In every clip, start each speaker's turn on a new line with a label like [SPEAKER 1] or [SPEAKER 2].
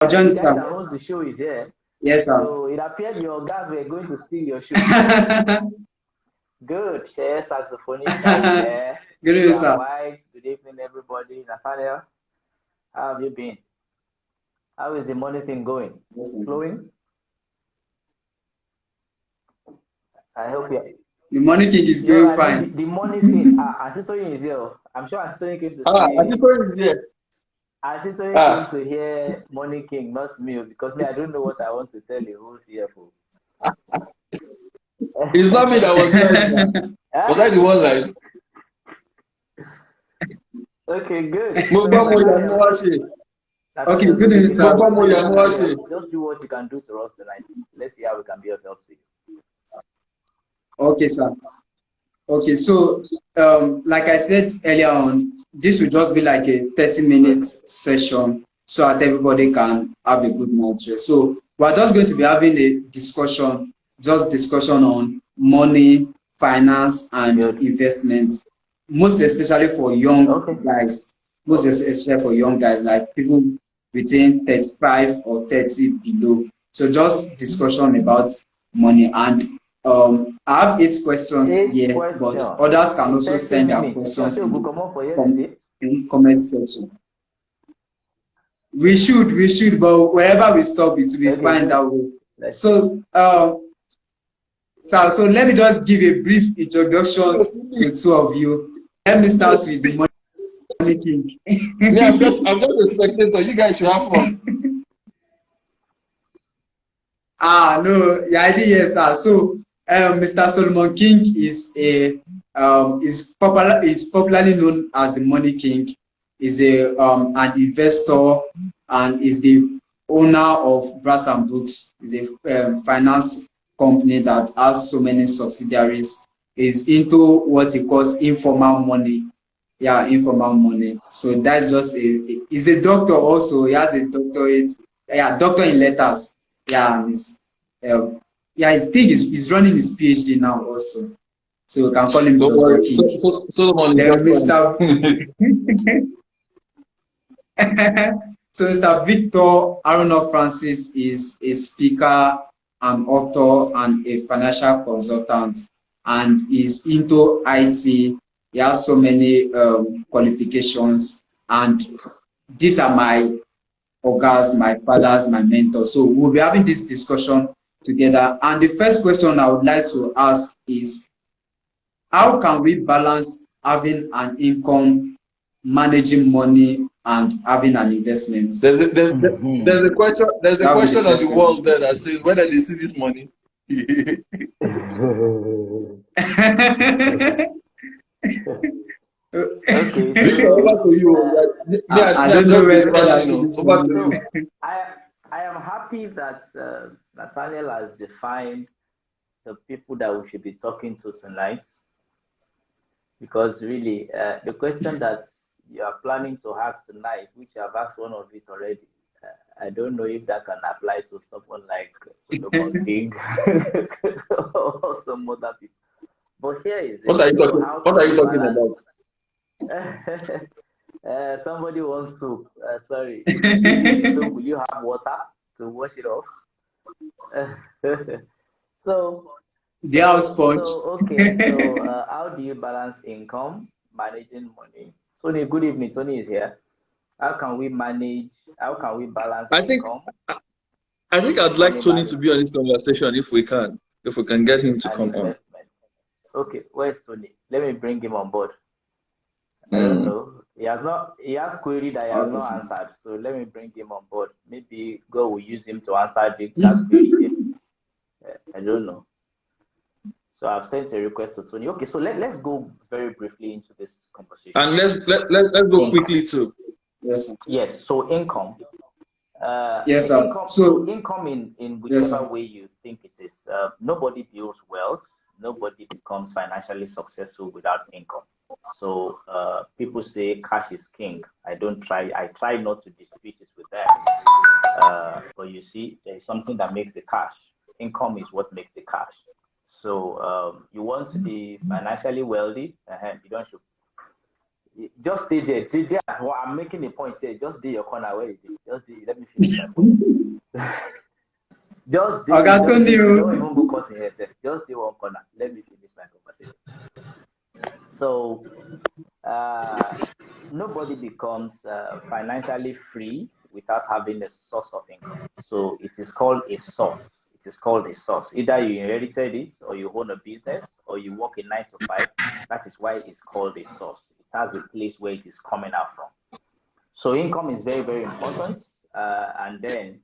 [SPEAKER 1] join,
[SPEAKER 2] The guy
[SPEAKER 1] sir.
[SPEAKER 2] that owns the show is here.
[SPEAKER 1] Yes, sir.
[SPEAKER 2] So it appeared your guys were going to steal your show. Good. Share saxophonist here.
[SPEAKER 1] Good evening, sir.
[SPEAKER 2] White. Good evening, everybody. Nathaniel, how have you been? How is the money thing going?
[SPEAKER 1] Yes,
[SPEAKER 2] Flowing? I hope you.
[SPEAKER 1] The money king is going fine.
[SPEAKER 2] The money thing. Asitoyin is here. I'm sure Asitoyin came to see.
[SPEAKER 3] Asitoyin is here.
[SPEAKER 2] Asitoyin came to hear Money King, not me, because me, I don't know what I want to tell you. Who's here for?
[SPEAKER 3] It's not me that was live. Was I the one live?
[SPEAKER 2] Okay, good.
[SPEAKER 1] Okay, good evening, sir.
[SPEAKER 2] Just do what you can do to us tonight. Let's see how we can be of help to you.
[SPEAKER 1] Okay, sir. Okay, so like I said earlier on, this will just be like a 30-minute session so that everybody can have a good night's rest. So we're just going to be having a discussion on money, finance, and investment, most especially for young guys. Most especially for young guys, like people between 35 or 30 below. So just discussion about money. And I have 8 questions here, but others can also send their questions in the comment section. We should, but wherever we stop, it will be fine that way. So, so let me just give a brief introduction to 2 of you. Let me start with the Money King.
[SPEAKER 3] Yeah, I'm just a spectator. You guys should have fun.
[SPEAKER 1] No, the idea, yes, sir. So, Mr. Solomon King is popularly known as the Money King. Is an investor and is the owner of Brass and Books. Is a finance company that has so many subsidiaries. Is into what he calls informal money. Yeah, informal money. So that's just he's a doctor also. He has a doctorate. Yeah, doctor in letters. Yeah, he's running his PhD now also. So we can call him Dr. King.
[SPEAKER 3] Solomon
[SPEAKER 1] then Mr. So Mr. Victor Aronoff Francis is a speaker, an author, and a financial consultant, and is into IT. He has so many qualifications, and these are my ogas, my fathers, my mentors. So we'll be having this discussion together. And the first question I would like to ask is, how can we balance having an income, managing money, and having an investment?
[SPEAKER 3] There's a question. There's a question on the wall there that says, "Where did they see this money?"
[SPEAKER 2] Okay,
[SPEAKER 3] so, over to you.
[SPEAKER 1] I don't know where
[SPEAKER 2] I am happy that Nathaniel has defined the people that we should be talking to tonight, because really the question that you are planning to ask tonight, which you have asked one of it already, I don't know if that can apply to someone like Solomon King or some other people. But here is it.
[SPEAKER 3] What are you talking about?
[SPEAKER 2] Somebody wants to. Sorry. So will you have water to wash it off? So.
[SPEAKER 1] The house sponge.
[SPEAKER 2] Okay. So how do you balance income, managing money? Tony, good evening. Tony is here. How can we manage? How can we balance income?
[SPEAKER 3] I think I'd like Tony to be on this conversation if we can get him to come on.
[SPEAKER 2] Okay, where's Tony? Let me bring him on board. I don't know. He has query that he has not answered. So let me bring him on board. Maybe God will use him to answer that query. I don't know. So I've sent a request to Tony. Okay, so let's go very briefly into this conversation.
[SPEAKER 3] And let's go quickly too.
[SPEAKER 2] Yes. So income.
[SPEAKER 1] Yes, sir.
[SPEAKER 2] So income in whichever way you think it is. Nobody builds wealth. Nobody becomes financially successful without income. So people say cash is king. I try not to dispute it with them. But you see, there is something that makes the cash. Income is what makes the cash. So you want to be financially wealthy, you don't should just stay there. I'm making a point here. Just be your corner where you do. Let me finish my point. Just do it.
[SPEAKER 1] Okay,
[SPEAKER 2] Don't
[SPEAKER 1] continue.
[SPEAKER 2] even go causing yourself. Just do one corner. Let me finish my conversation. So, nobody becomes financially free without having a source of income. So it is called a source. It is called a source. Either you inherited it, or you own a business, or you work a 9 to 5. That is why it's called a source. It has a place where it is coming out from. So income is very, very important. And then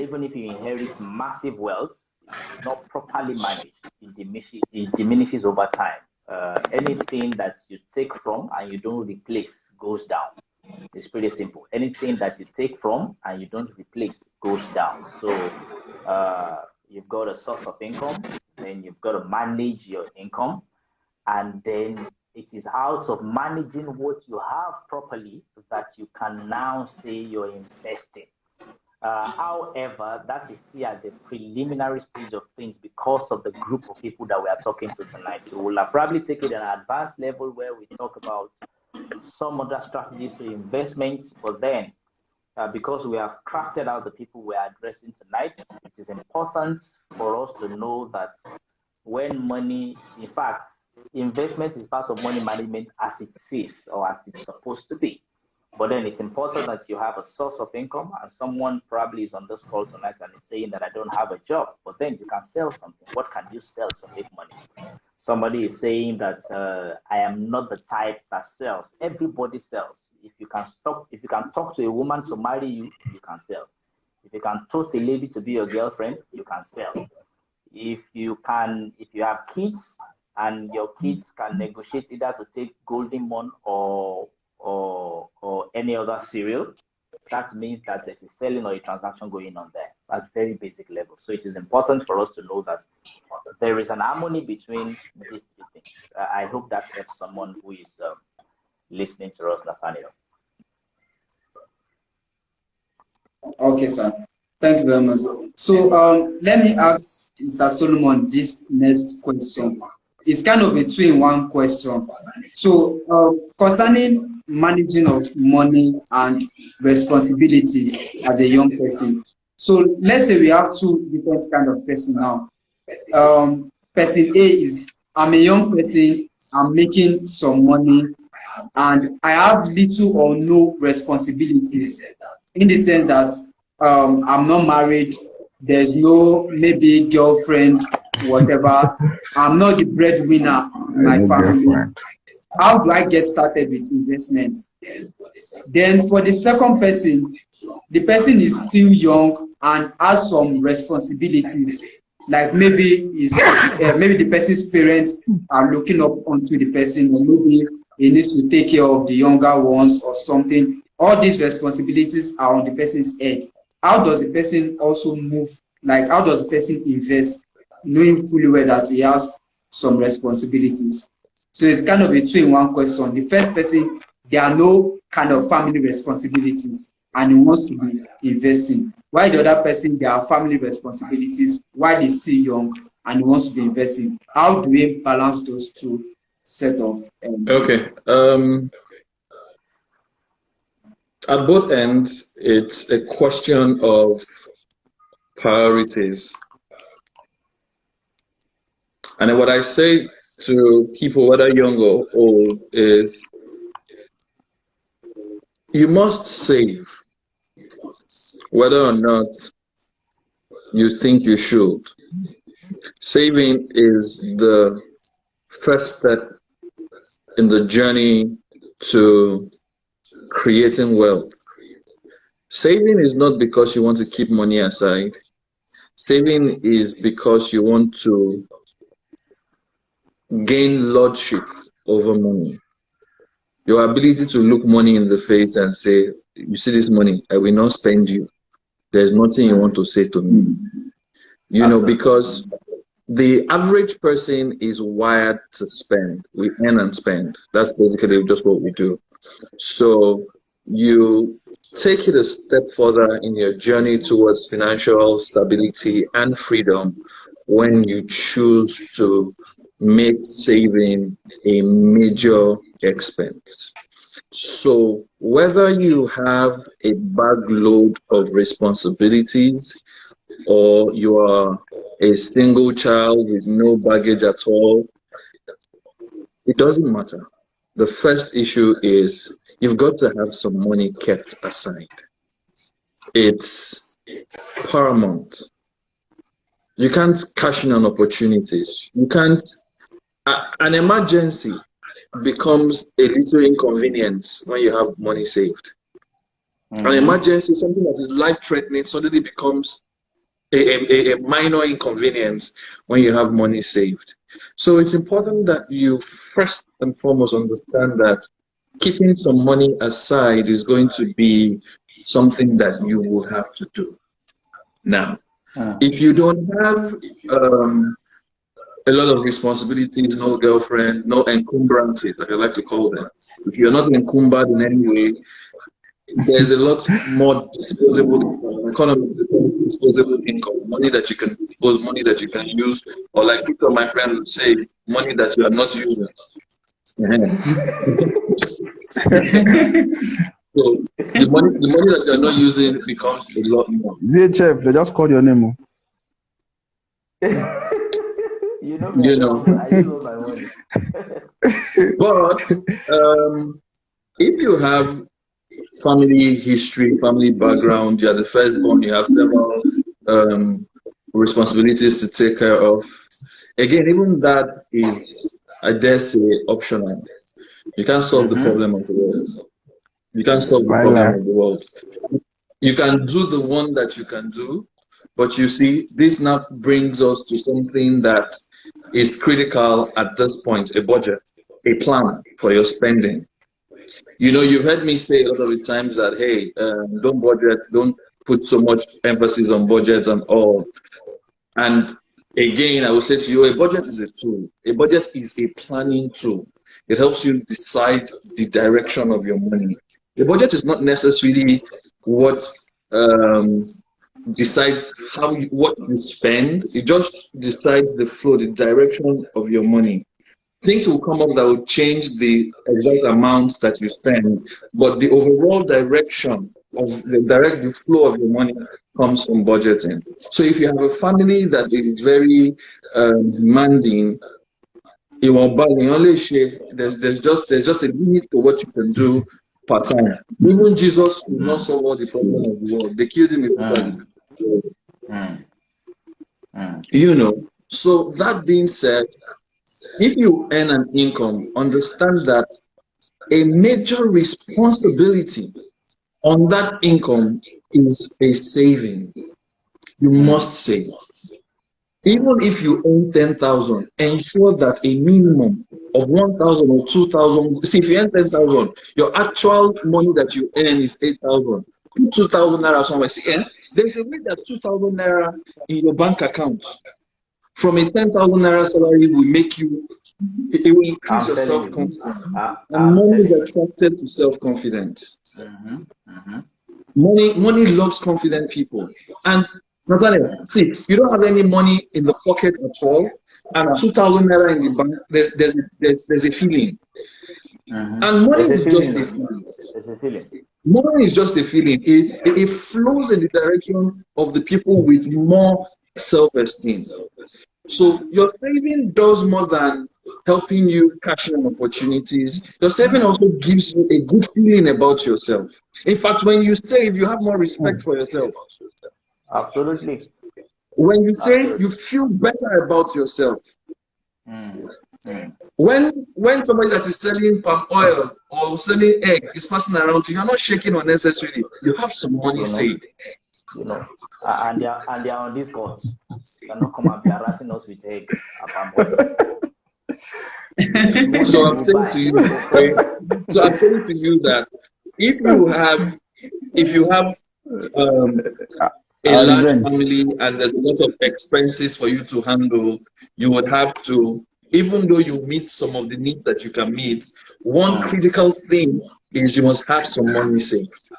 [SPEAKER 2] even if you inherit massive wealth, if it's not properly managed, it diminishes over time. Anything that you take from and you don't replace goes down. It's pretty simple. Anything that you take from and you don't replace goes down. So you've got a source of income, then you've got to manage your income, and then it is out of managing what you have properly that you can now say you're investing. However, that is still at the preliminary stage of things because of the group of people that we are talking to tonight. We will probably take it at an advanced level where we talk about some other strategies to investments, but then because we have crafted out the people we are addressing tonight, it is important for us to know that when money, in fact, investment is part of money management as it is or as it's supposed to be. But then it's important that you have a source of income, and someone probably is on this call tonight and is saying that I don't have a job, but then you can sell something. What can you sell to make money? Somebody is saying that I am not the type that sells. Everybody sells. If you can talk to a woman to marry you, you can sell. If you can toast a lady to be your girlfriend, you can sell. If you have kids and your kids can negotiate either to take Golden Mon or any other cereal, that means that there's a selling or a transaction going on there at very basic level. So it is important for us to know that there is an harmony between these two things. I hope that helps someone who is listening to us, Nathaniel.
[SPEAKER 1] Okay, sir. Thank you very much. So let me ask Mr. Solomon this next question. It's kind of a two-in-one question. So concerning managing of money and responsibilities as a young person. So let's say we have two different kind of person now. Person A is, I'm a young person, I'm making some money, and I have little or no responsibilities in the sense that I'm not married, there's no maybe girlfriend, whatever. I'm not the breadwinner in my family. How do I get started with investments? Then for the second person, the person is still young and has some responsibilities. Like maybe maybe the person's parents are looking up onto the person, or maybe he needs to take care of the younger ones or something. All these responsibilities are on the person's head. How does the person also move? Like, how does the person invest, knowing fully well that he has some responsibilities? So it's kind of a two-in-one question. The first person, there are no kind of family responsibilities, and he wants to be investing. While the other person, there are family responsibilities, while he's still young and he wants to be investing. How do we balance those two set of?
[SPEAKER 3] Okay. At both ends, it's a question of priorities. And what I say to people, whether young or old, is you must save, whether or not you think you should. Saving is the first step in the journey to creating wealth. Saving is not because you want to keep money aside. Saving is because you want to gain lordship over money. Your ability to look money in the face and say, you see this money, I will not spend you. There's nothing you want to say to me. You know, because the average person is wired to spend. We earn and spend. That's basically just what we do. So you take it a step further in your journey towards financial stability and freedom when you choose to make saving a major expense. So whether you have a backload of responsibilities or you are a single child with no baggage at all, it doesn't matter. The first issue is you've got to have some money kept aside. It's paramount. You can't cash in on opportunities. You can't. An emergency becomes a little inconvenience when you have money saved. An emergency, something that is life-threatening, suddenly becomes a minor inconvenience when you have money saved. So it's important that you first and foremost understand that keeping some money aside is going to be something that you will have to do. Now, if you don't have a lot of responsibilities, no girlfriend, no encumbrances, like I like to call them, if you're not encumbered in any way, there's a lot more disposable income, economy, disposable income, money that you can dispose, money that you can use, or like Victor, my friend, would say, money that you are not using. So the money that you're not using becomes a lot more.
[SPEAKER 4] Dear Chef, they just called your name.
[SPEAKER 2] You know, I know my money.
[SPEAKER 3] But if you have family history, family background, you're the firstborn, you have several responsibilities to take care of. Again, even that is, I dare say, optional. You can't solve the problem of the world. You can't solve the problem of the world. You can do the one that you can do, but you see, this now brings us to something that is critical at this point: a budget, a plan for your spending. You know, you've heard me say a lot of the times that, hey, don't budget, don't put so much emphasis on budgets and all. And again, I will say to you, a budget is a tool. A budget is a planning tool. It helps you decide the direction of your money. The budget is not necessarily what decides what you spend. It just decides the flow, the direction of your money. Things will come up that will change the exact amounts that you spend, but the overall direction of the flow of your money comes from budgeting. So if you have a family that is very demanding, there's just a limit to what you can do per time. Even Jesus will not solve all the problems of the world. They killed him in You know. So that being said, if you earn an income, understand that a major responsibility on that income is a saving. You must save. Even if you earn 10,000, ensure that a minimum of 1,000 or 2,000. See, if you earn 10,000, your actual money that you earn is 8,000. Put 2,000 naira somewhere. See, there's a way that 2,000 naira in your bank account from a 10,000 naira salary will make you, it will increase your self-confidence. And money is attracted to self-confidence. Money loves confident people. And Natalia, see, you don't have any money in the pocket at all, and 2,000 naira in the bank, there's a feeling. And money is just a feeling. Money is just a feeling. It flows in the direction of the people with more self-esteem. So your saving does more than helping you cash in opportunities. Your saving also gives you a good feeling about yourself. In fact, when you save, you have more respect for yourself.
[SPEAKER 2] Absolutely.
[SPEAKER 3] When you save, you feel better about yourself. When somebody that is selling palm oil or selling egg is passing around you, you're not shaking unnecessarily. You have some money saved.
[SPEAKER 2] You know, and they are on this course. They are not come and be harassing us with egg and palm oil.
[SPEAKER 3] So I'm saying to you, that if you have a large family and there's a lot of expenses for you to handle, you would have to, even though you meet some of the needs that you can meet, one critical thing is you must have some money saved.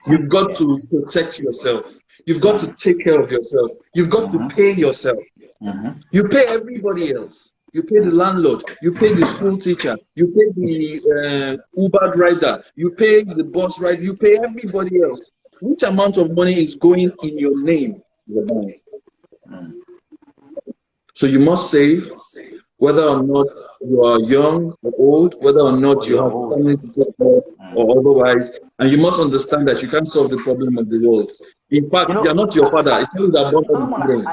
[SPEAKER 3] You've got to protect yourself. You've got to take care of yourself. You've got to pay yourself. You pay everybody else. you pay the landlord, you pay the school teacher, you pay the Uber driver, you pay the bus rider, you pay everybody else. Which amount of money is going in your name in the bank? So you must save, whether or not you are young or old, whether or not you have family to take care or otherwise. And you must understand that you can't solve the problem of the world. In fact, they are not your father. It's not that bought the children.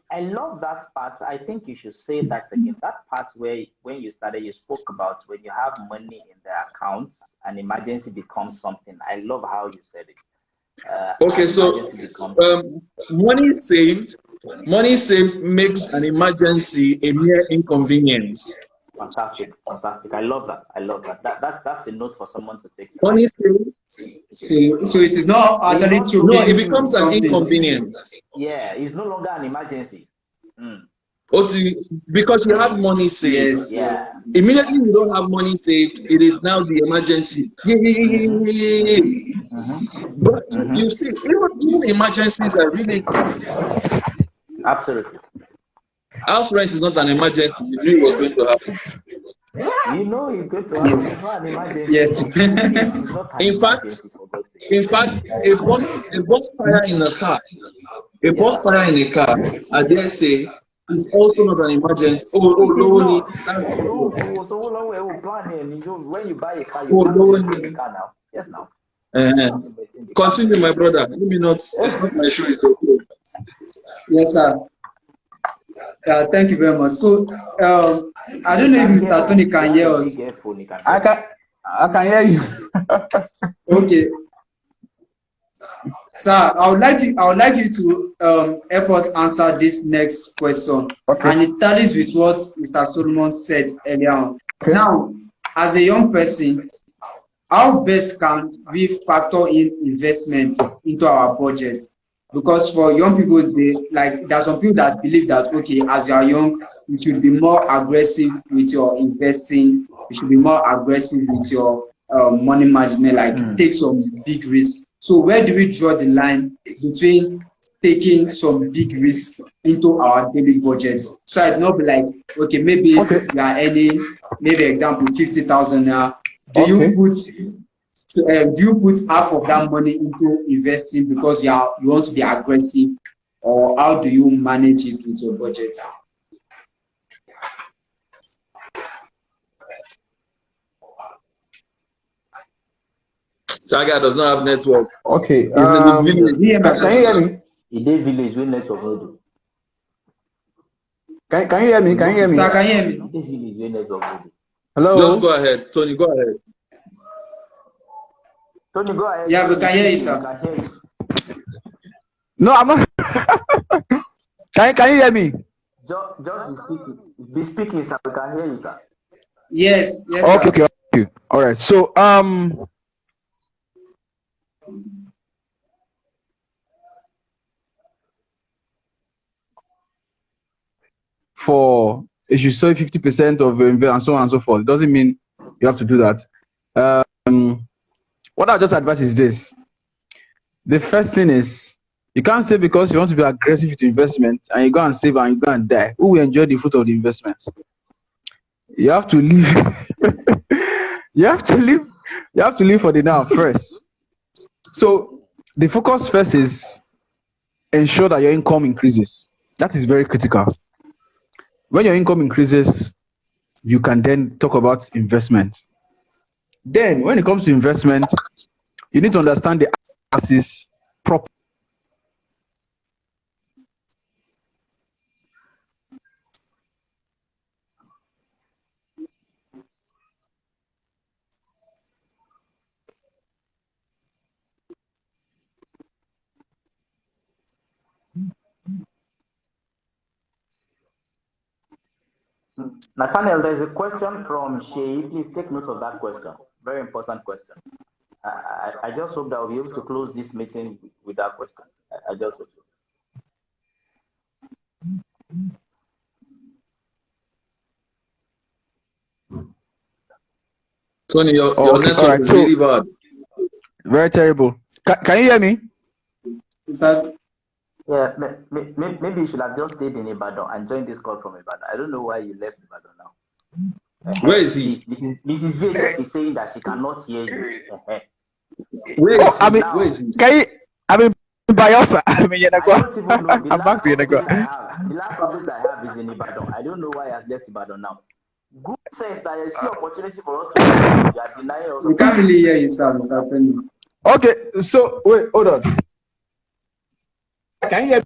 [SPEAKER 2] I love that part. I think you should say that again. That part where when you started, you spoke about when you have money in the accounts, an emergency becomes something. I love how you said it.
[SPEAKER 3] Okay, so money saved makes an emergency a mere inconvenience.
[SPEAKER 2] Fantastic. I love that. That's a note for someone to take.
[SPEAKER 3] Money saved.
[SPEAKER 1] So it is not actually true.
[SPEAKER 3] No, it becomes an inconvenience.
[SPEAKER 2] Yeah, it's no longer an emergency.
[SPEAKER 3] Because you have money saved.
[SPEAKER 1] Yes.
[SPEAKER 3] Immediately you don't have money saved, it is now the emergency. But you see, even emergencies are relative.
[SPEAKER 2] Absolutely.
[SPEAKER 3] House rent is not an emergency. You knew it was going to happen.
[SPEAKER 2] You know it's going to happen. Yes. It's not an emergency.
[SPEAKER 1] Yes.
[SPEAKER 3] In fact, a bus tire in a car, I dare say, is also not an emergency.
[SPEAKER 2] When you buy a car, you plan the car now. Yes, now.
[SPEAKER 3] Continue, my brother. Let me not. It's not my shoe. It's okay.
[SPEAKER 1] Yes, sir. Thank you very much. So, I don't know if Mr. Tony can hear us.
[SPEAKER 4] I can hear you.
[SPEAKER 1] Okay. Sir, I would like you to help us answer this next question. Okay. And it tallies with what Mr. Solomon said earlier on. Okay. Now, as a young person, how best can we factor in investment into our budget? Because for young people, there are some people that believe that, okay, as you are young, you should be more aggressive with your investing. You should be more aggressive with your money management, take some big risks. So where do we draw the line between taking some big risks into our daily budget? So I'd not be like, okay, maybe we are earning, maybe example, 50,000 now. Do you put half of that money into investing because you want to be aggressive, or how do you manage it with your budget?
[SPEAKER 3] That guy does not have network.
[SPEAKER 4] Okay.
[SPEAKER 3] He's in the village.
[SPEAKER 4] Can you hear me?
[SPEAKER 2] In the village with network.
[SPEAKER 4] Can you hear me? Can you hear me?
[SPEAKER 1] Sir, can you hear me?
[SPEAKER 4] Hello.
[SPEAKER 3] Just go ahead, Tony. Go ahead.
[SPEAKER 2] Tony, go ahead.
[SPEAKER 1] Yeah, we can hear you, sir.
[SPEAKER 4] No, I'm not. Can you hear me?
[SPEAKER 2] Just be speaking, sir. We can hear you, sir.
[SPEAKER 1] Yes, sir.
[SPEAKER 4] Okay. All right. So for if you save 50% of invest and so on and so forth, it doesn't mean you have to do that. What I just advise is this. The first thing is, you can't say because you want to be aggressive with investment and you go and save and you go and die. Who will enjoy the fruit of the investment? You have to live. You have to live for the now first. So the focus first is ensure that your income increases. That is very critical. When your income increases, you can then talk about investment. Then, when it comes to investment, you need to understand the axis properly.
[SPEAKER 2] Nathaniel, there's a question from Shay. Please take note of that question. Very important question. I just hope that we'll be able to close this meeting with that question. I just hope so.
[SPEAKER 3] Tony, your network is really bad.
[SPEAKER 4] Very terrible. Can you hear me?
[SPEAKER 1] Is that?
[SPEAKER 2] Yeah, maybe you should have just stayed in Ibadan and joined this call from Ibadan. I don't know why you left Ibadan now.
[SPEAKER 3] Where is he?
[SPEAKER 2] See, Mrs. VHF is saying that she cannot hear you.
[SPEAKER 3] Where
[SPEAKER 4] Oh,
[SPEAKER 3] is
[SPEAKER 4] I
[SPEAKER 3] he?
[SPEAKER 4] mean,
[SPEAKER 3] Where is he?
[SPEAKER 4] can you? I mean, Bayelsa. I mean,
[SPEAKER 2] I don't even know. The
[SPEAKER 4] I'm back
[SPEAKER 2] last
[SPEAKER 4] to
[SPEAKER 2] update I
[SPEAKER 4] Yenagua.
[SPEAKER 2] have, is in Ibadan. I don't know why I left Ibadan now. Good sense that I see opportunity for us to engage. You are denying us.
[SPEAKER 1] We can't really hear you, sir, Mr. Tony.
[SPEAKER 4] Okay, so wait, hold on. Can you hear me?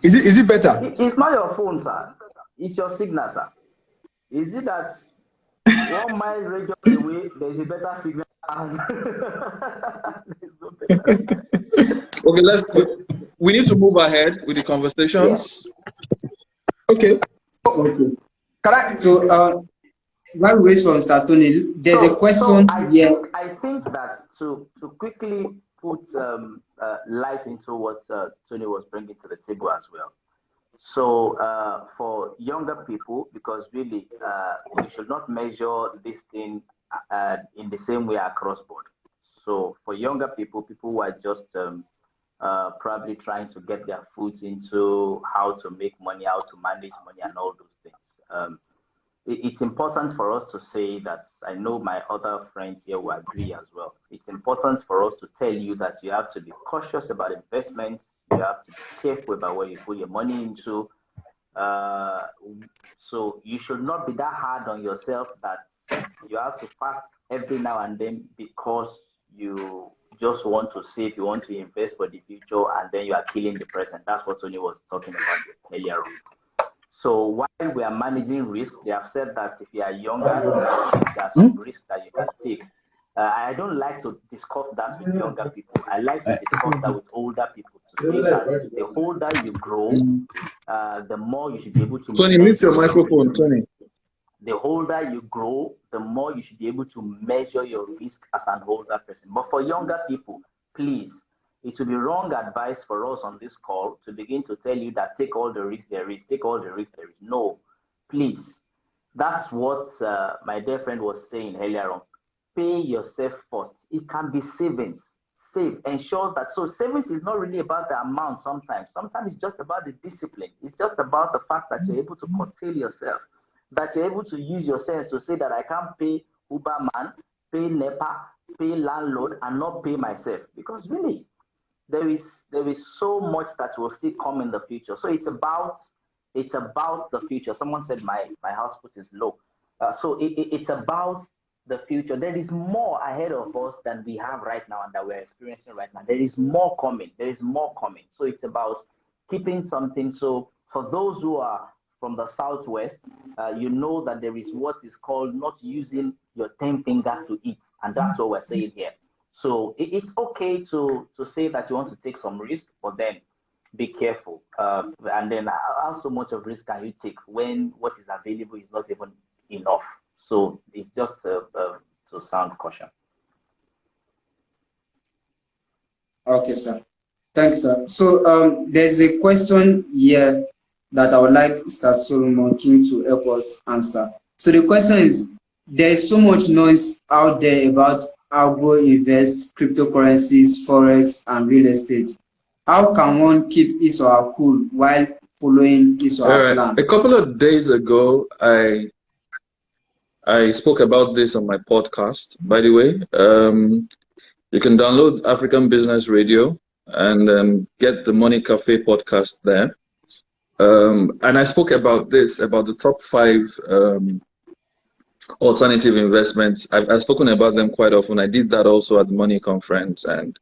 [SPEAKER 4] Is it better?
[SPEAKER 2] It's not your phone, sir. It's your signal, sir. Is it that 1 mile radius away, there's a better signal? There's no better.
[SPEAKER 3] Okay, we need to move ahead with the conversations.
[SPEAKER 4] Okay.
[SPEAKER 1] Okay.
[SPEAKER 4] Can I?
[SPEAKER 1] So, while we wait for Mr. Tony, there's a question here.
[SPEAKER 2] I think that to quickly put light into what Tony was bringing to the table as well. So for younger people, because really we should not measure this thing in the same way across board. So for younger people who are just probably trying to get their foot into how to make money, how to manage money, and all those things. It's important for us to say that, I know my other friends here will agree as well. It's important for us to tell you that you have to be cautious about investments. You have to be careful about where you put your money into. So you should not be that hard on yourself that you have to fast every now and then because you just want to save, you want to invest for the future, and then you are killing the present. That's what Tony was talking about earlier on. So while we are managing risk, they have said that if you are younger, there are some risks that you can take. I don't like to discuss that with younger people. I like to discuss that with older people to say that the older you grow, the more you should be able to.
[SPEAKER 3] Tony, mute your microphone, Tony.
[SPEAKER 2] The older you grow, the more you should be able to measure your risk as an older person. But for younger people, please, it will be wrong advice for us on this call to begin to tell you that take all the risk there is, take all the risk there is. No, please. That's what my dear friend was saying earlier on. Pay yourself first. It can be savings. Save. Ensure that. So savings is not really about the amount sometimes. Sometimes it's just about the discipline. It's just about the fact that you're able to curtail yourself, that you're able to use your sense to say that I can't pay Uberman, pay NEPA, pay landlord, and not pay myself. Because really, there is so much that will still come in the future. So it's about the future. Someone said my house put is low. So it's about the future. There is more ahead of us than we have right now and that we're experiencing right now. There is more coming. So it's about keeping something. So for those who are from the Southwest, you know that there is what is called not using your 10 fingers to eat. And that's what we're saying here. So it's okay to say that you want to take some risk, but then be careful. And then how so much of risk can you take when what is available is not even enough? So it's just to sound caution.
[SPEAKER 1] Okay, sir. Thanks, sir. So there's a question here that I would like Mr. Solomon King to help us answer. So the question is, there is so much noise out there about how to invest cryptocurrencies, forex, and real estate. How can one keep his or her cool while following his or her plan?
[SPEAKER 3] A couple of days ago, I spoke about this on my podcast, by the way. You can download African Business Radio and get the Money Cafe podcast there. And I spoke about this, about the top 5 alternative investments. I've spoken about them quite often. I did that also at the Money Conference. And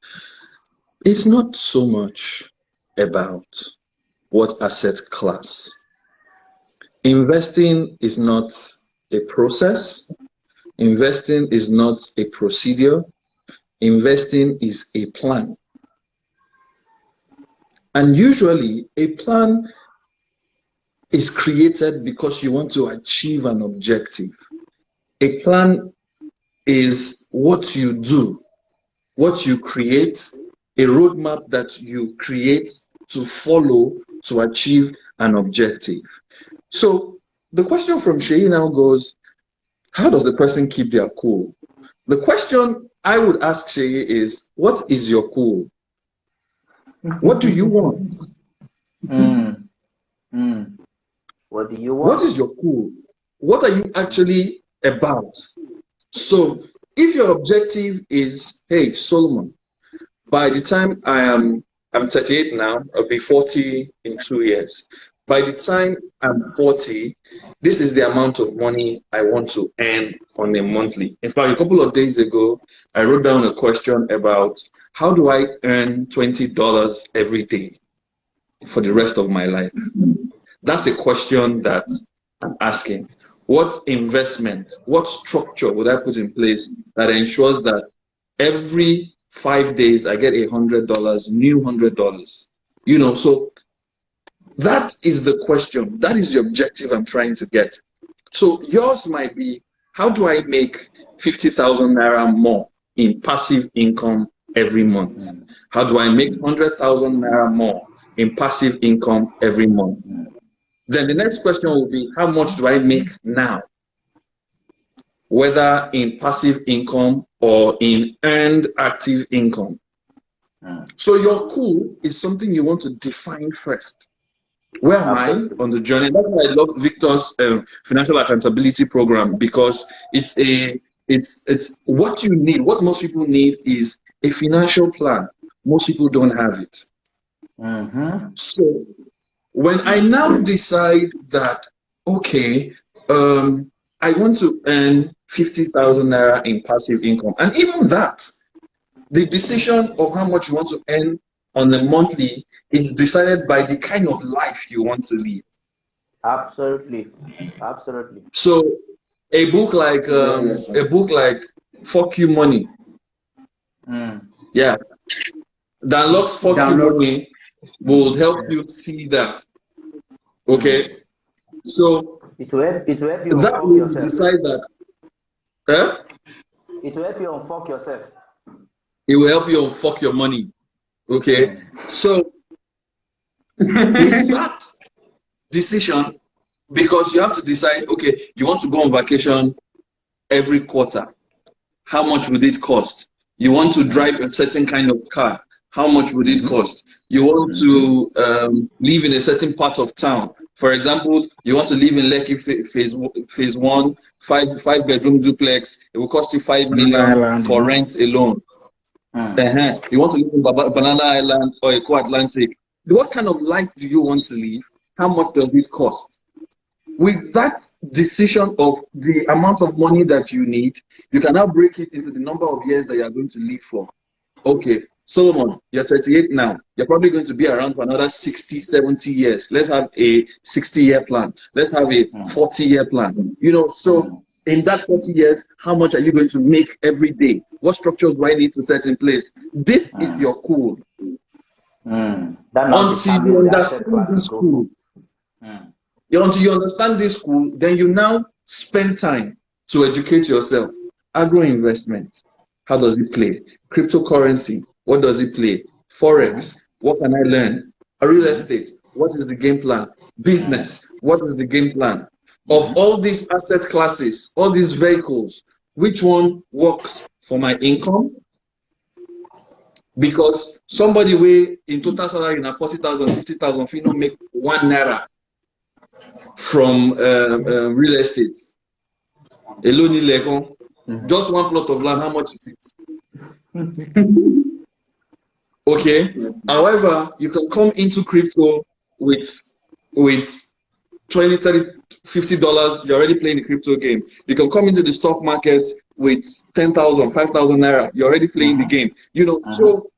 [SPEAKER 3] it's not so much about what asset class. Investing is not a process. Investing is not a procedure. Investing is a plan. And usually a plan is created because you want to achieve an objective. A plan is what you do, what you create, a roadmap that you create to follow to achieve an objective. So the question from Sheyi now goes, how does the person keep their cool? The question I would ask Sheyi is, what is your cool? What do you want?
[SPEAKER 2] What do you want?
[SPEAKER 3] What is your goal? What are you actually about? So if your objective is, hey, Solomon, by the time I'm 38 now, I'll be 40 in 2 years. By the time I'm 40, this is the amount of money I want to earn on a monthly. In fact, a couple of days ago, I wrote down a question about how do I earn $20 every day for the rest of my life? That's a question that I'm asking. What investment, what structure would I put in place that ensures that every 5 days I get $100, new $100? You know, so that is the question. That is the objective I'm trying to get. So yours might be, how do I make 50,000 naira more in passive income every month? How do I make 100,000 naira more in passive income every month? Then the next question will be, how much do I make now? Whether in passive income or in earned active income. So your goal is something you want to define first. Where am I on the journey? That's why I love Victor's financial accountability program, because it's what you need. What most people need is a financial plan. Most people don't have it. So when I now decide that, okay, I want to earn 50,000 naira in passive income, and even that, the decision of how much you want to earn on the monthly is decided by the kind of life you want to live.
[SPEAKER 2] Absolutely.
[SPEAKER 3] So a book like Fuck You Money, yeah, that unlocks Fuck You Money will help you see that. Okay, so
[SPEAKER 2] it will help you
[SPEAKER 3] that will yourself. Decide that.
[SPEAKER 2] It will help you unfuck yourself.
[SPEAKER 3] It will help you unfuck your money. Okay, so with that decision, because you have to decide, okay, you want to go on vacation every quarter. How much would it cost? You want to drive a certain kind of car. How much would it cost? You want to live in a certain part of town. For example, you want to live in Lekki phase 1, 5-bedroom duplex. It will cost you 5 million for rent alone. You want to live in Banana Island or Eco Atlantic. What kind of life do you want to live? How much does it cost? With that decision of the amount of money that you need, you can now break it into the number of years that you are going to live for. Okay, Solomon, you're 38 now. You're probably going to be around for another 60, 70 years. Let's have a 60-year plan. Let's have a 40-year plan. You know, so in that 40 years, how much are you going to make every day? What structures do I need to set in place? This is your goal. Until you understand this goal, until you understand this goal, then you now spend time to educate yourself. Agro investment, how does it play? Cryptocurrency, what does it play? Forex, what can I learn? Real estate, what is the game plan? Business, what is the game plan? Of all these asset classes, all these vehicles, which one works for my income? Because somebody will in total salary na 40,000, 50,000, if you don't make 1 naira from real estate. Just one plot of land, how much is it? Okay. However, you can come into crypto with $20, $30, $50. You're already playing the crypto game. You can come into the stock market with 10,000, 5,000 naira. You're already playing the game. You know, so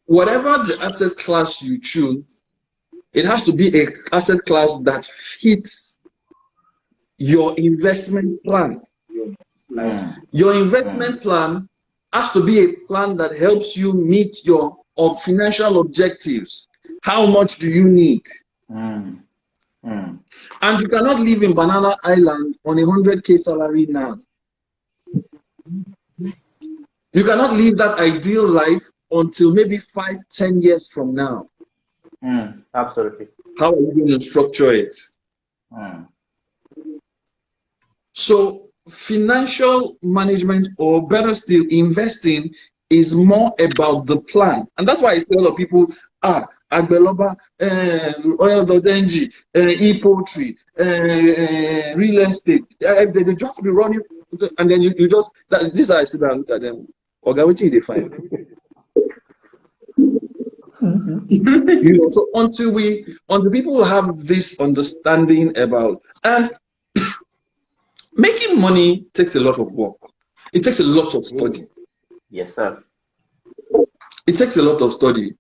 [SPEAKER 3] whatever the asset class you choose, it has to be an asset class that fits your investment plan. Your investment plan has to be a plan that helps you meet your financial objectives. How much do you need? And you cannot live in Banana Island on a 100K salary now. You cannot live that ideal life until maybe 5, 10 years from now.
[SPEAKER 2] Absolutely.
[SPEAKER 3] How are you going to structure it? So financial management, or better still, investing, is more about the plan. And that's why I say a lot of people, Agbeloba, oil dozenji, e-poultry, real estate. They just be running, and then you just, this is how I sit down and look at them. Okay, what they find? You know, so until people have this understanding about, and making money takes a lot of work. It takes a lot of study.
[SPEAKER 2] Yes, sir.
[SPEAKER 3] It takes a lot of study.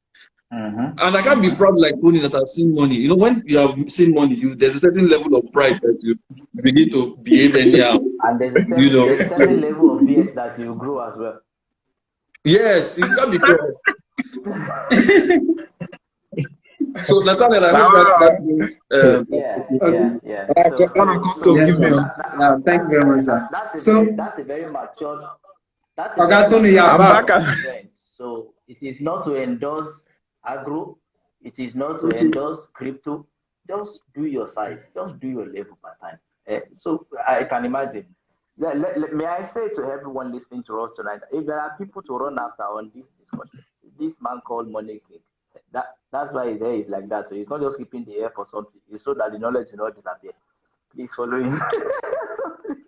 [SPEAKER 3] And I can't be proud like Tony that I've seen money. You know, when you have seen money, there's a certain level of pride that you begin to behave anyhow.
[SPEAKER 2] And there's a certain level of BS that you grow as well.
[SPEAKER 3] Yes, you can't be proud. So Nathaniel, I hope that means
[SPEAKER 1] thank you very much, sir.
[SPEAKER 2] That's a very mature. So it is not to endorse agro, it is not to endorse crypto. Just do your size, just do your level per time. So I can imagine. May I say to everyone listening to us tonight, if there are people to run after on this discussion, this man called Money King, that's why his hair is like that. So he's not just keeping the hair for something. It's so that the knowledge will not disappear. Please follow him.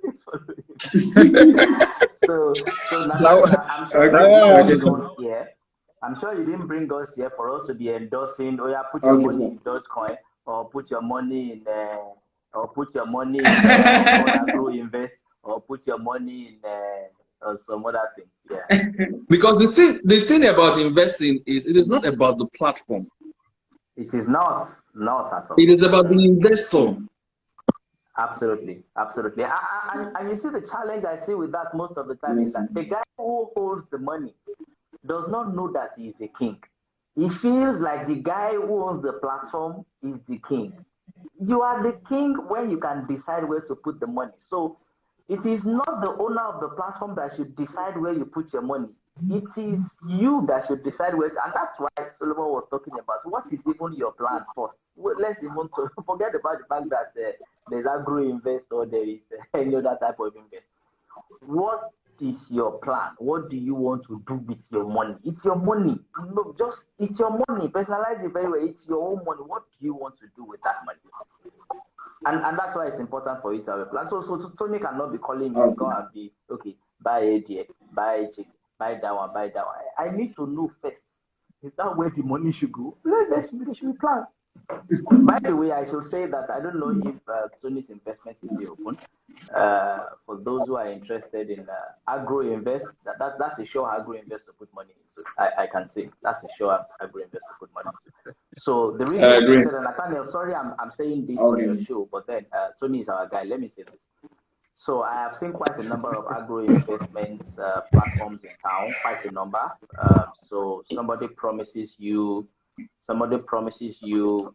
[SPEAKER 2] Please follow him. so I'm sure you didn't bring us here for us to be endorsing. Oh yeah, put your money in Dogecoin, or put your money in, or put your money in Agro Invest, or put your money in some other things. Yeah.
[SPEAKER 3] Because the thing about investing is it is not about the platform.
[SPEAKER 2] It is not at all.
[SPEAKER 3] It is about the investor.
[SPEAKER 2] Absolutely. And you see the challenge I see with that most of the time is that the guy who holds the money does not know that he is a king. He feels like the guy who owns the platform is the king. You are the king when you can decide where to put the money. So it is not the owner of the platform that should decide where you put your money. It is you that should decide where, and that's why Solomon was talking about what is even your plan first. Well, let's even forget about the fact that there's agro invest or there is any other type of invest. What is your plan? What do you want to do with your money? It's your money. No, it's your money. Personalize it very well. It's your own money. What do you want to do with that money? And that's why it's important for you to have a plan. So Tony cannot be calling you, go and be, okay, buy a jet, buy a chicken, buy that one, buy that one. I need to know first. Is that where the money should go? There should be plan. By the way, I should say that I don't know if Tony's investment is still open. For those who are interested in agro invest, that's a sure agro invest to put money in. So I can say that's a sure agro invest to put money into. So the reason I said, and Nathaniel, sorry, I'm saying this on your show, but then Tony is our guy. Let me say this. So I have seen quite a number of agro investments platforms in town, quite a number. So somebody promises you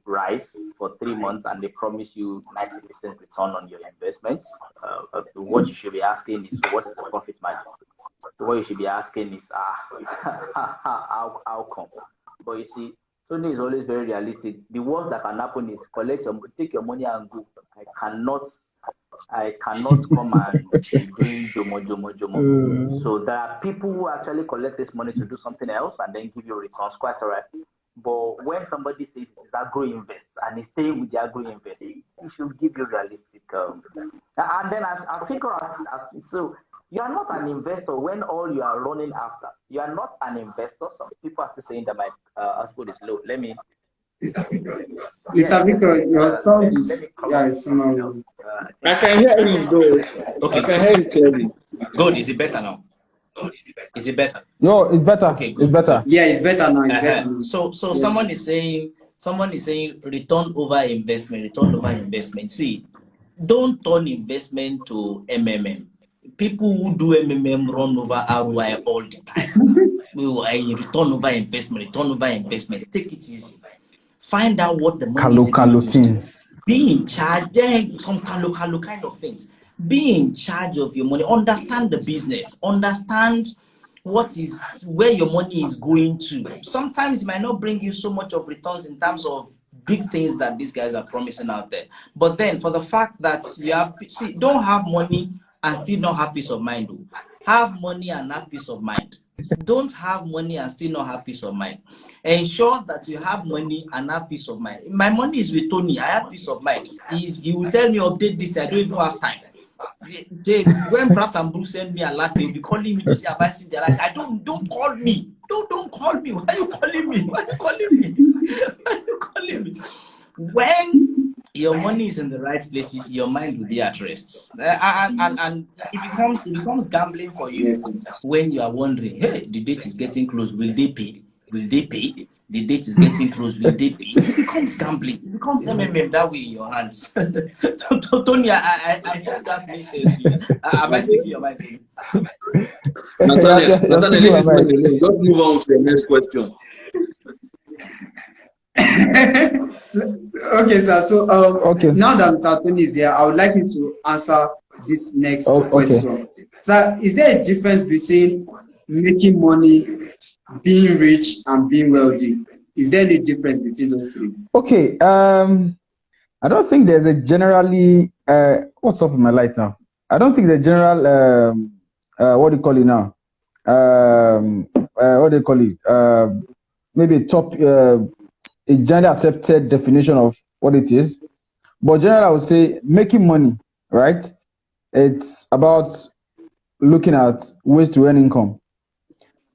[SPEAKER 2] rice for 3 months and they promise you 90% return on your investments. What you should be asking is, so what's the profit margin? So what you should be asking is, how come? But you see, Tony is always very realistic. The worst that can happen is take your money and go. I cannot come and be doing jomo. So there are people who actually collect this money to do something else and then give you returns, quite all right. But when somebody says it is agro invest and he's staying with the agro invest, he should give you realistic. And then I figure out, so you are not an investor when all you are running after. You are not an investor. Some people are still saying that my output is low. Let me.
[SPEAKER 1] Mr. Victor, your sound is somehow.
[SPEAKER 3] I can hear you, though. Okay. I can hear you clearly.
[SPEAKER 5] Good. Is it better now? Is it better?
[SPEAKER 4] No, it's better. Okay, it's better.
[SPEAKER 1] Yeah, it's better now. It's better.
[SPEAKER 5] So yes. someone is saying return over investment. See, don't turn investment to MMM. People who do MMM run over ROI all the time. Return over investment. Take it easy. Find out what the money is. Be in charge. Some kalu kind of things. Be in charge of your money. Understand the business. Understand where your money is going to. Sometimes it might not bring you so much of returns in terms of big things that these guys are promising out there. But then for the fact that don't have money and still don't have peace of mind. Have money and have peace of mind. don't have money and still not have peace of mind. Ensure that you have money and have peace of mind. My money is with Tony. I have peace of mind. He will tell me update this. I don't even have time. When Brass and Bruce send me a lot, they'll be calling me to say advice. I don't call me. Don't call me. Why are you calling me? Why are you calling me? Why are you calling me? When your money is in the right places, your mind will be at rest. And it becomes gambling for you.
[SPEAKER 1] Yes, sir.
[SPEAKER 5] When you are wondering, hey, the date is getting close. Will they pay? Will they pay? The date is getting close. Will they pay? It becomes gambling. It becomes MMM that way in your hands. Tony, I hope that makes sense to you. Am I speaking your mind, Tony?
[SPEAKER 3] Nathaniel,
[SPEAKER 4] You're
[SPEAKER 3] Nathaniel,
[SPEAKER 4] speaking
[SPEAKER 3] leave
[SPEAKER 4] my
[SPEAKER 3] this man
[SPEAKER 4] mind.
[SPEAKER 3] alone. Just move on to the next question.
[SPEAKER 1] Okay, sir. So
[SPEAKER 4] Okay.
[SPEAKER 1] now that Mr. Tony is here, I would like him to answer this next
[SPEAKER 4] Okay.
[SPEAKER 1] question. Sir, is there a difference between making money, being rich, and being wealthy? Is there any difference between those three?
[SPEAKER 4] Okay. I don't think there's a generally what's up with my light now? I don't think the general what do you call it now? What do you call it? Maybe a generally accepted definition of what it is. But generally, I would say making money, right? It's about looking at ways to earn income.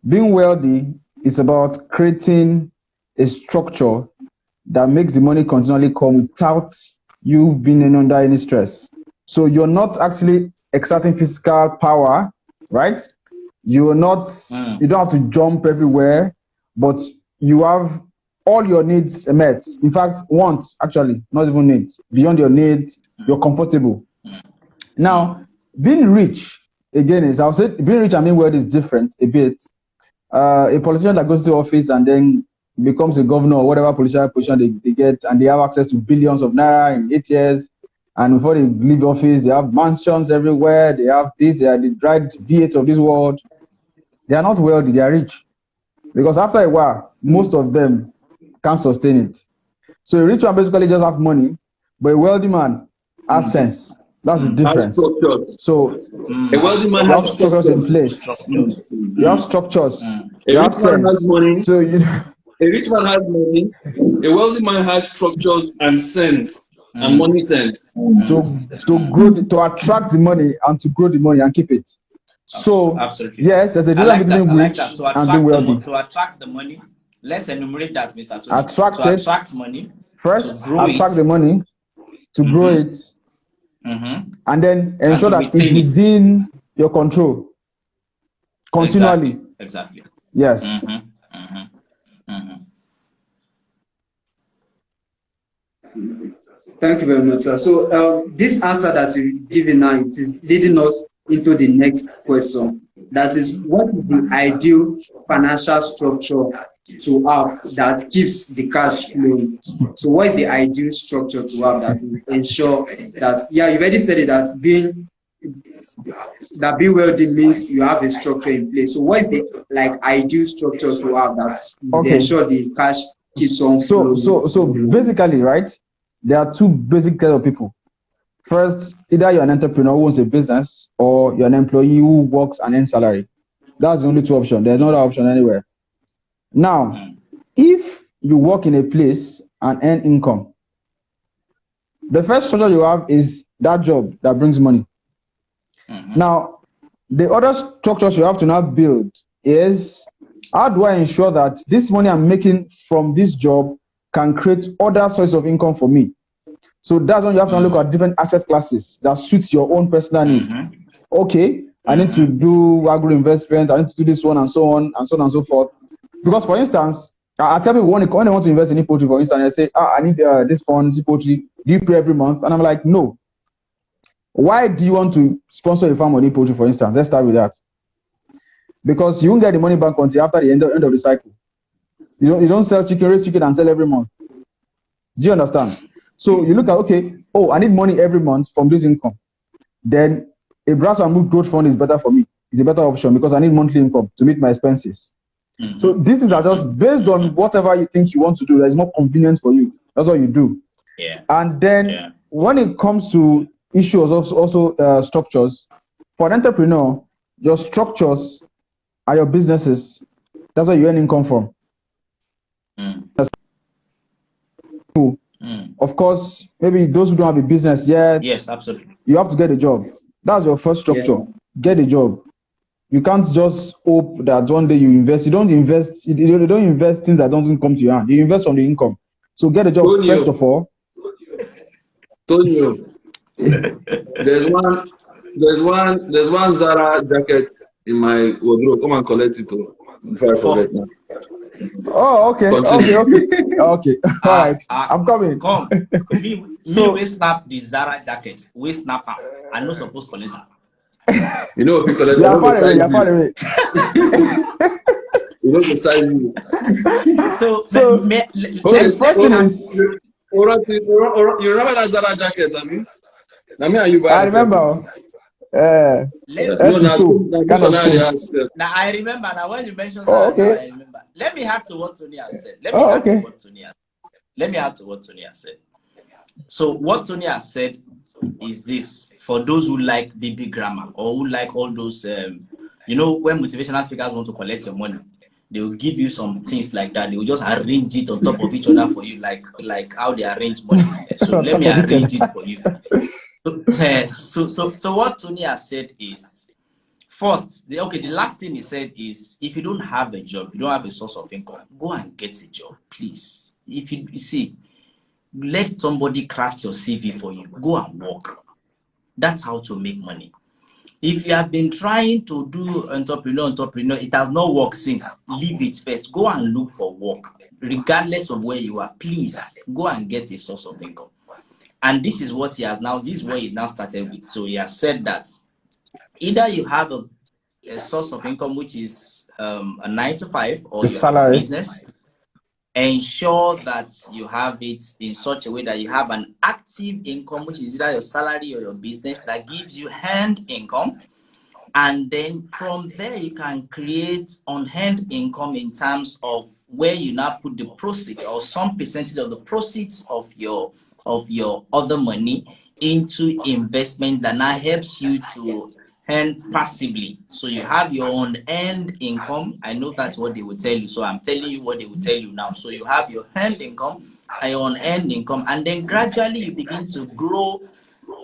[SPEAKER 4] Being wealthy is about creating a structure that makes the money continually come without you being under any stress. So you're not actually exerting physical power, right? You're not, you don't have to jump everywhere, but you have all your needs met. In fact, wants, actually, not even needs. Beyond your needs, you're comfortable. Now, being rich, again, is, I'll say being rich and being wealthy is different a bit. A politician that goes to office and then becomes a governor or whatever political position they get, and they have access to billions of naira in 8 years, and before they leave office, they have mansions everywhere, they have this, they are the dried V8s of this world. They are not wealthy, they are rich. Because after a while, most of them can't sustain it. So a rich man basically just have money, but a wealthy man has sense. That's the
[SPEAKER 3] Has
[SPEAKER 4] difference.
[SPEAKER 3] structures.
[SPEAKER 4] So
[SPEAKER 3] A wealthy man
[SPEAKER 4] you have
[SPEAKER 3] has
[SPEAKER 4] structures in
[SPEAKER 3] structures.
[SPEAKER 4] place. You have structures.
[SPEAKER 3] A
[SPEAKER 4] You have
[SPEAKER 3] rich man has
[SPEAKER 4] sense.
[SPEAKER 3] money.
[SPEAKER 4] So you
[SPEAKER 3] A rich man has money. A wealthy man has structures and sense and money sense.
[SPEAKER 4] to grow to attract the money and to grow the money and keep it. So
[SPEAKER 5] Absolutely.
[SPEAKER 4] yes, there's a
[SPEAKER 5] I
[SPEAKER 4] difference
[SPEAKER 5] like that.
[SPEAKER 4] between
[SPEAKER 5] I like
[SPEAKER 4] rich
[SPEAKER 5] that. To
[SPEAKER 4] and being wealthy.
[SPEAKER 5] to attract the money, let's enumerate that, Mr. Tony.
[SPEAKER 4] Attract
[SPEAKER 5] to
[SPEAKER 4] it.
[SPEAKER 5] attract money,
[SPEAKER 4] First,
[SPEAKER 5] to grow
[SPEAKER 4] attract
[SPEAKER 5] it,
[SPEAKER 4] the money, to grow it, and then ensure
[SPEAKER 5] to
[SPEAKER 4] that it's
[SPEAKER 5] retain it.
[SPEAKER 4] within your control continually.
[SPEAKER 5] Exactly.
[SPEAKER 4] Yes.
[SPEAKER 1] Thank you very much, sir. So this answer that you've given now, it is leading us into the next question. That is, what is the ideal financial structure to have that keeps the cash flowing? So what is the ideal structure to have that will ensure that, yeah, you've already said it, that being wealthy means you have a structure in place. So what is the ideal structure to have that will ensure the cash keeps on flowing?
[SPEAKER 4] So basically, right, there are two basic kinds of people. First, either you're an entrepreneur who owns a business, or you're an employee who works and earns salary. That's the only two options. There's no other option anywhere. Now, if you work in a place and earn income, the first structure you have is that job that brings money. Now, the other structures you have to now build is, how do I ensure that this money I'm making from this job can create other sources of income for me? So that's when you have to look at different asset classes that suits your own personal need. Okay, I need to do agro investment, I need to do this one and so on and so on and so forth. Because for instance, I tell people when I want to invest in poultry, for instance, I say, I need this fund, this poultry, do you pay every month? And I'm like, no. Why do you want to sponsor a farm on poultry, for instance? Let's start with that. Because you won't get the money back until after the end of the cycle. You don't sell chicken, raise chicken and sell every month. Do you understand? So you look at, okay, I need money every month from this income. Then a brass and wood growth fund is better for me. It's a better option because I need monthly income to meet my expenses. So this is just based on whatever you think you want to do that is more convenient for you. That's what you do.
[SPEAKER 5] Yeah.
[SPEAKER 4] And then when it comes to issues of also structures, for an entrepreneur, your structures are your businesses. That's where you earn income from. Of course, maybe those who don't have a business yet,
[SPEAKER 5] Yes, absolutely.
[SPEAKER 4] you have to get a job. That's your first structure.
[SPEAKER 1] Yes.
[SPEAKER 4] Get a job. You can't just hope that one day you invest. You don't invest. You don't invest things that don't come to your hand. You invest on the income. So get a job first of all.
[SPEAKER 3] Tonio, there's one Zara jacket in my wardrobe. Come and collect it before I forget now.
[SPEAKER 4] Oh, okay.
[SPEAKER 3] Continue.
[SPEAKER 4] Okay. All right. I'm coming.
[SPEAKER 5] Come. Me we snap the Zara jacket. We snap her. I'm not supposed to collect her.
[SPEAKER 3] You know if you collect,
[SPEAKER 4] you are far away.
[SPEAKER 3] You know the size you.
[SPEAKER 5] So
[SPEAKER 4] the first thing is.
[SPEAKER 3] You remember that Zara jacket, I mean? And you buy
[SPEAKER 4] I remember.
[SPEAKER 5] Now I remember. Now when you mentioned
[SPEAKER 4] that, okay.
[SPEAKER 5] I remember. Let me add to what Tony has said. Let me add to what Tony has said. So what Tony has said is this: for those who like BB grammar or who like all those, you know, when motivational speakers want to collect your money, they will give you some things like that. They will just arrange it on top of each other for you, like how they arrange money. So let me arrange it for you. So what Tony has said is, first, the last thing he said is, if you don't have a job, you don't have a source of income, go and get a job, please. If you see, let somebody craft your CV for you. Go and work. That's how to make money. If you have been trying to do entrepreneur, it has not worked since. Leave it first. Go and look for work. Regardless of where you are, please go and get a source of income. And this is what this is what he now started with. So he has said that either you have a source of income, which is a 9 to 5, or you have a business. Ensure that you have it in such a way that you have an active income, which is either your salary or your business, that gives you hand income. And then from there, you can create on-hand income in terms of where you now put the proceeds or some percentage of the proceeds of your other money into investment that now helps you to earn passively. So you have your own end income. I know that's what they will tell you, so I'm telling you what they will tell you now. So you have your hand income and your own end income, and then gradually you begin to grow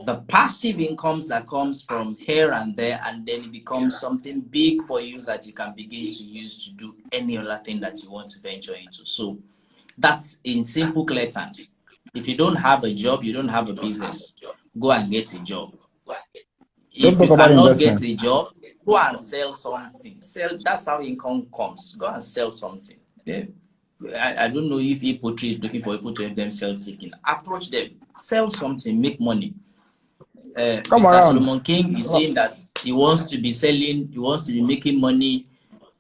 [SPEAKER 5] the passive incomes that comes from here and there, and then it becomes something big for you that you can begin to use to do any other thing that you want to venture into. So that's in simple, clear terms. If you don't have a job, you don't have a business, go and get a job. If you cannot get a job, go and sell something. That's how income comes. Go and sell something. I don't know if Ipotri is looking for people to help them sell chicken. Approach them. Sell something. Make money. Mr. Solomon King is saying that he wants to be making money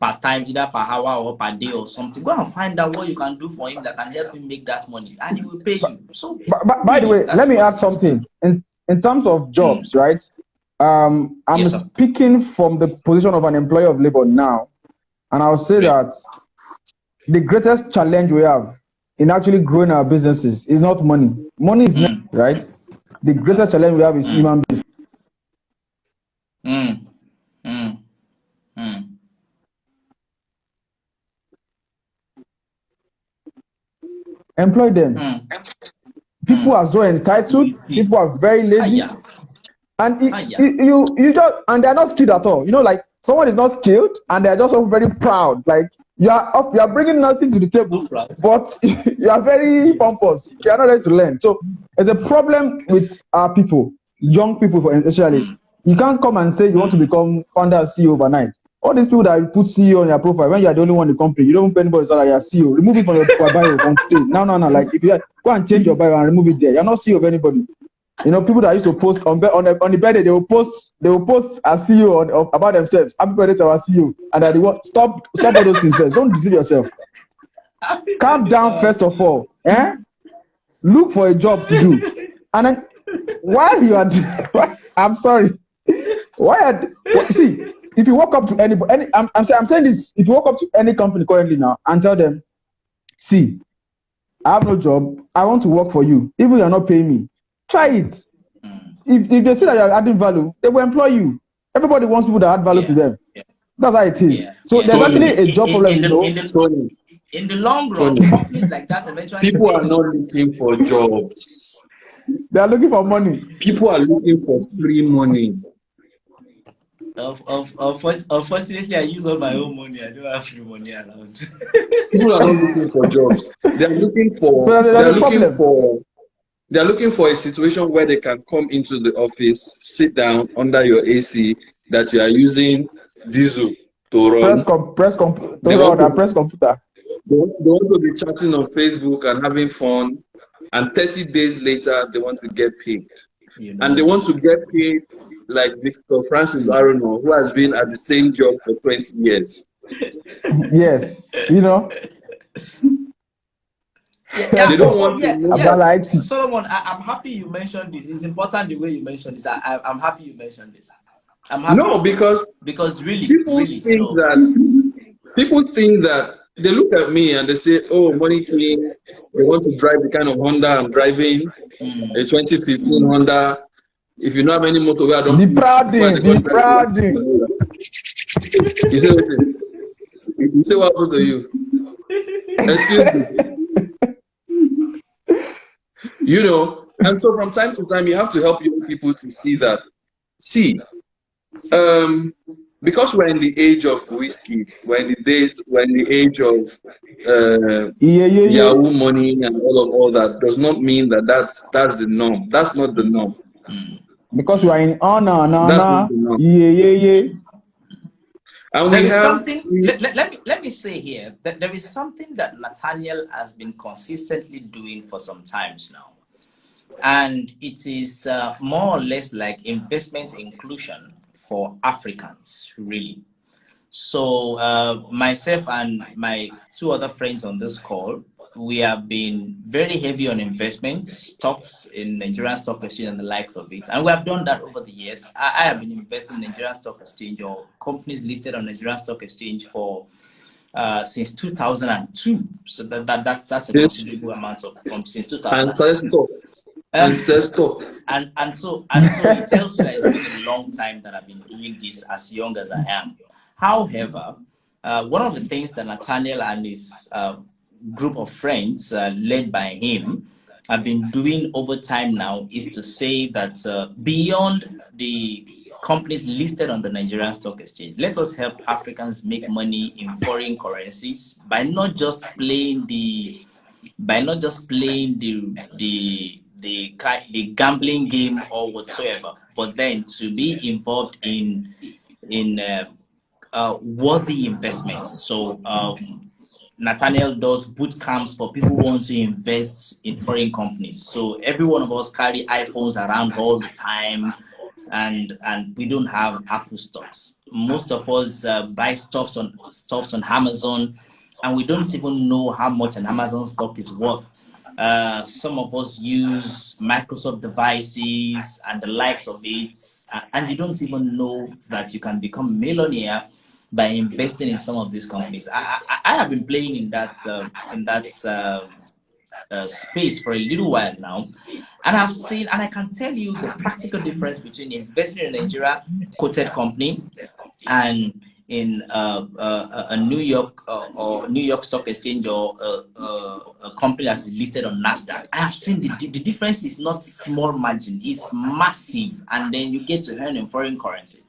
[SPEAKER 5] per time, either per hour or per day or something. Go and find out what you can do for him that can help him make that money, and he will pay you. So,
[SPEAKER 4] by the way, let me add something. In terms of jobs, right? I'm speaking from the position of an employer of labor now, and I'll say that the greatest challenge we have in actually growing our businesses is not money. Money is not, right? The greatest challenge we have is human beings. Employ them. People are so entitled. People are very lazy. And you just, and they're not skilled at all. You know, like someone is not skilled and they're just so very proud. Like you are bringing nothing to the table, but you are very pompous. You are not ready to learn. So there's a problem with our people, young people especially. You can't come and say you want to become founder and CEO overnight. All these people that put CEO on your profile, when you are the only one in the company, you don't pay anybody salary as CEO. Remove it from your bio from today. No. Like if you go and change your bio and remove it there, you're not CEO of anybody. You know, people that used to post on the birthday, they will post as CEO about themselves. Happy birthday to our CEO, and that they want stop all those things first. Don't deceive yourself. Calm down first of all. Look for a job to do, and then while you are, I'm sorry. See, if you walk up to anybody, I'm saying this. If you walk up to any company currently now and tell them, see, I have no job. I want to work for you, even you're not paying me. Try it. If they see that you're adding value, they will employ you. Everybody wants people that add value to them. That's how it is.
[SPEAKER 5] Yeah,
[SPEAKER 4] So
[SPEAKER 5] yeah.
[SPEAKER 4] there's actually a job problem,
[SPEAKER 5] In
[SPEAKER 4] you
[SPEAKER 5] the
[SPEAKER 4] know.
[SPEAKER 5] in the
[SPEAKER 3] Tony,
[SPEAKER 5] in the long run,
[SPEAKER 3] Tony,
[SPEAKER 5] companies like that eventually
[SPEAKER 3] people
[SPEAKER 5] pay.
[SPEAKER 3] are not looking for jobs.
[SPEAKER 4] They are looking for money.
[SPEAKER 3] People are looking for free money.
[SPEAKER 5] Unfortunately, I use all my own money. I don't have free money around.
[SPEAKER 3] People are not looking for jobs. They are looking
[SPEAKER 4] So
[SPEAKER 3] for
[SPEAKER 4] there's a problem.
[SPEAKER 3] they are looking for a situation where they can come into the office, sit down under your AC that you are using diesel to run.
[SPEAKER 4] To
[SPEAKER 3] They
[SPEAKER 4] run
[SPEAKER 3] want
[SPEAKER 4] and
[SPEAKER 3] to
[SPEAKER 4] press computer.
[SPEAKER 3] they want to be chatting on Facebook and having fun, and 30 days later they want to get paid.
[SPEAKER 5] You
[SPEAKER 3] And they
[SPEAKER 5] know.
[SPEAKER 3] want to get paid like Victor Francis Arono, who has been at the same job for 20 years.
[SPEAKER 4] Yes, you know.
[SPEAKER 3] They don't want to know
[SPEAKER 4] About
[SPEAKER 3] that.
[SPEAKER 4] like
[SPEAKER 5] Solomon, I'm happy you mentioned this. It's important the way you mentioned this. I'm happy you mentioned this. I'm happy
[SPEAKER 3] No, because
[SPEAKER 5] really,
[SPEAKER 3] people
[SPEAKER 5] really.
[SPEAKER 3] think
[SPEAKER 5] So
[SPEAKER 3] that they look at me and they say, "Oh, Money King, they want to drive the kind of Honda I'm driving, a 2015 Honda. If you don't have any motor, I don't
[SPEAKER 4] the
[SPEAKER 3] push. Why they go
[SPEAKER 4] prouding.
[SPEAKER 3] drive it?" You say, you say what happened to you? Excuse me. You know, and so from time to time, you have to help young people to see that. See, because we're in the age of whiskey, we're in the age of
[SPEAKER 4] Yeah.
[SPEAKER 3] Yahoo money and all that, does not mean that that's the norm. That's not the norm.
[SPEAKER 4] Because you are in honor,
[SPEAKER 3] That's not the norm.
[SPEAKER 4] yeah.
[SPEAKER 3] And
[SPEAKER 5] there
[SPEAKER 3] we
[SPEAKER 5] is
[SPEAKER 3] have
[SPEAKER 5] something. Let me say here that there is something that Nathaniel has been consistently doing for some times now, and it is more or less like investment inclusion for Africans, really. So myself and my two other friends on this call, we have been very heavy on investments, stocks in Nigerian Stock Exchange and the likes of it. And we have done that over the years. I have been investing in Nigerian Stock Exchange or companies listed on Nigerian Stock Exchange for since 2002. So that's a
[SPEAKER 3] this
[SPEAKER 5] considerable amount of from since 2002.
[SPEAKER 3] ancestor.
[SPEAKER 5] And so it tells you that it's been a long time that I've been doing this as young as I am. However, one of the things that Nathaniel and his group of friends led by him have been doing over time now is to say that beyond the companies listed on the Nigerian Stock Exchange, let us help Africans make money in foreign currencies by not just playing the gambling game or whatsoever, but then to be involved in worthy investments. So Nathaniel does boot camps for people who want to invest in foreign companies. So every one of us carry iPhones around all the time, and we don't have Apple stocks. Most of us buy stuffs on Amazon, and we don't even know how much an Amazon stock is worth. Some of us use Microsoft devices and the likes of it, and you don't even know that you can become a millionaire by investing in some of these companies. I have been playing in that space for a little while now, and I've seen, and I can tell you the practical difference between investing in a Nigeria quoted company and in a New York or New York Stock Exchange or a company that's listed on NASDAQ. I have seen the difference is not small margin, it's massive, and then you get to earn in foreign currency.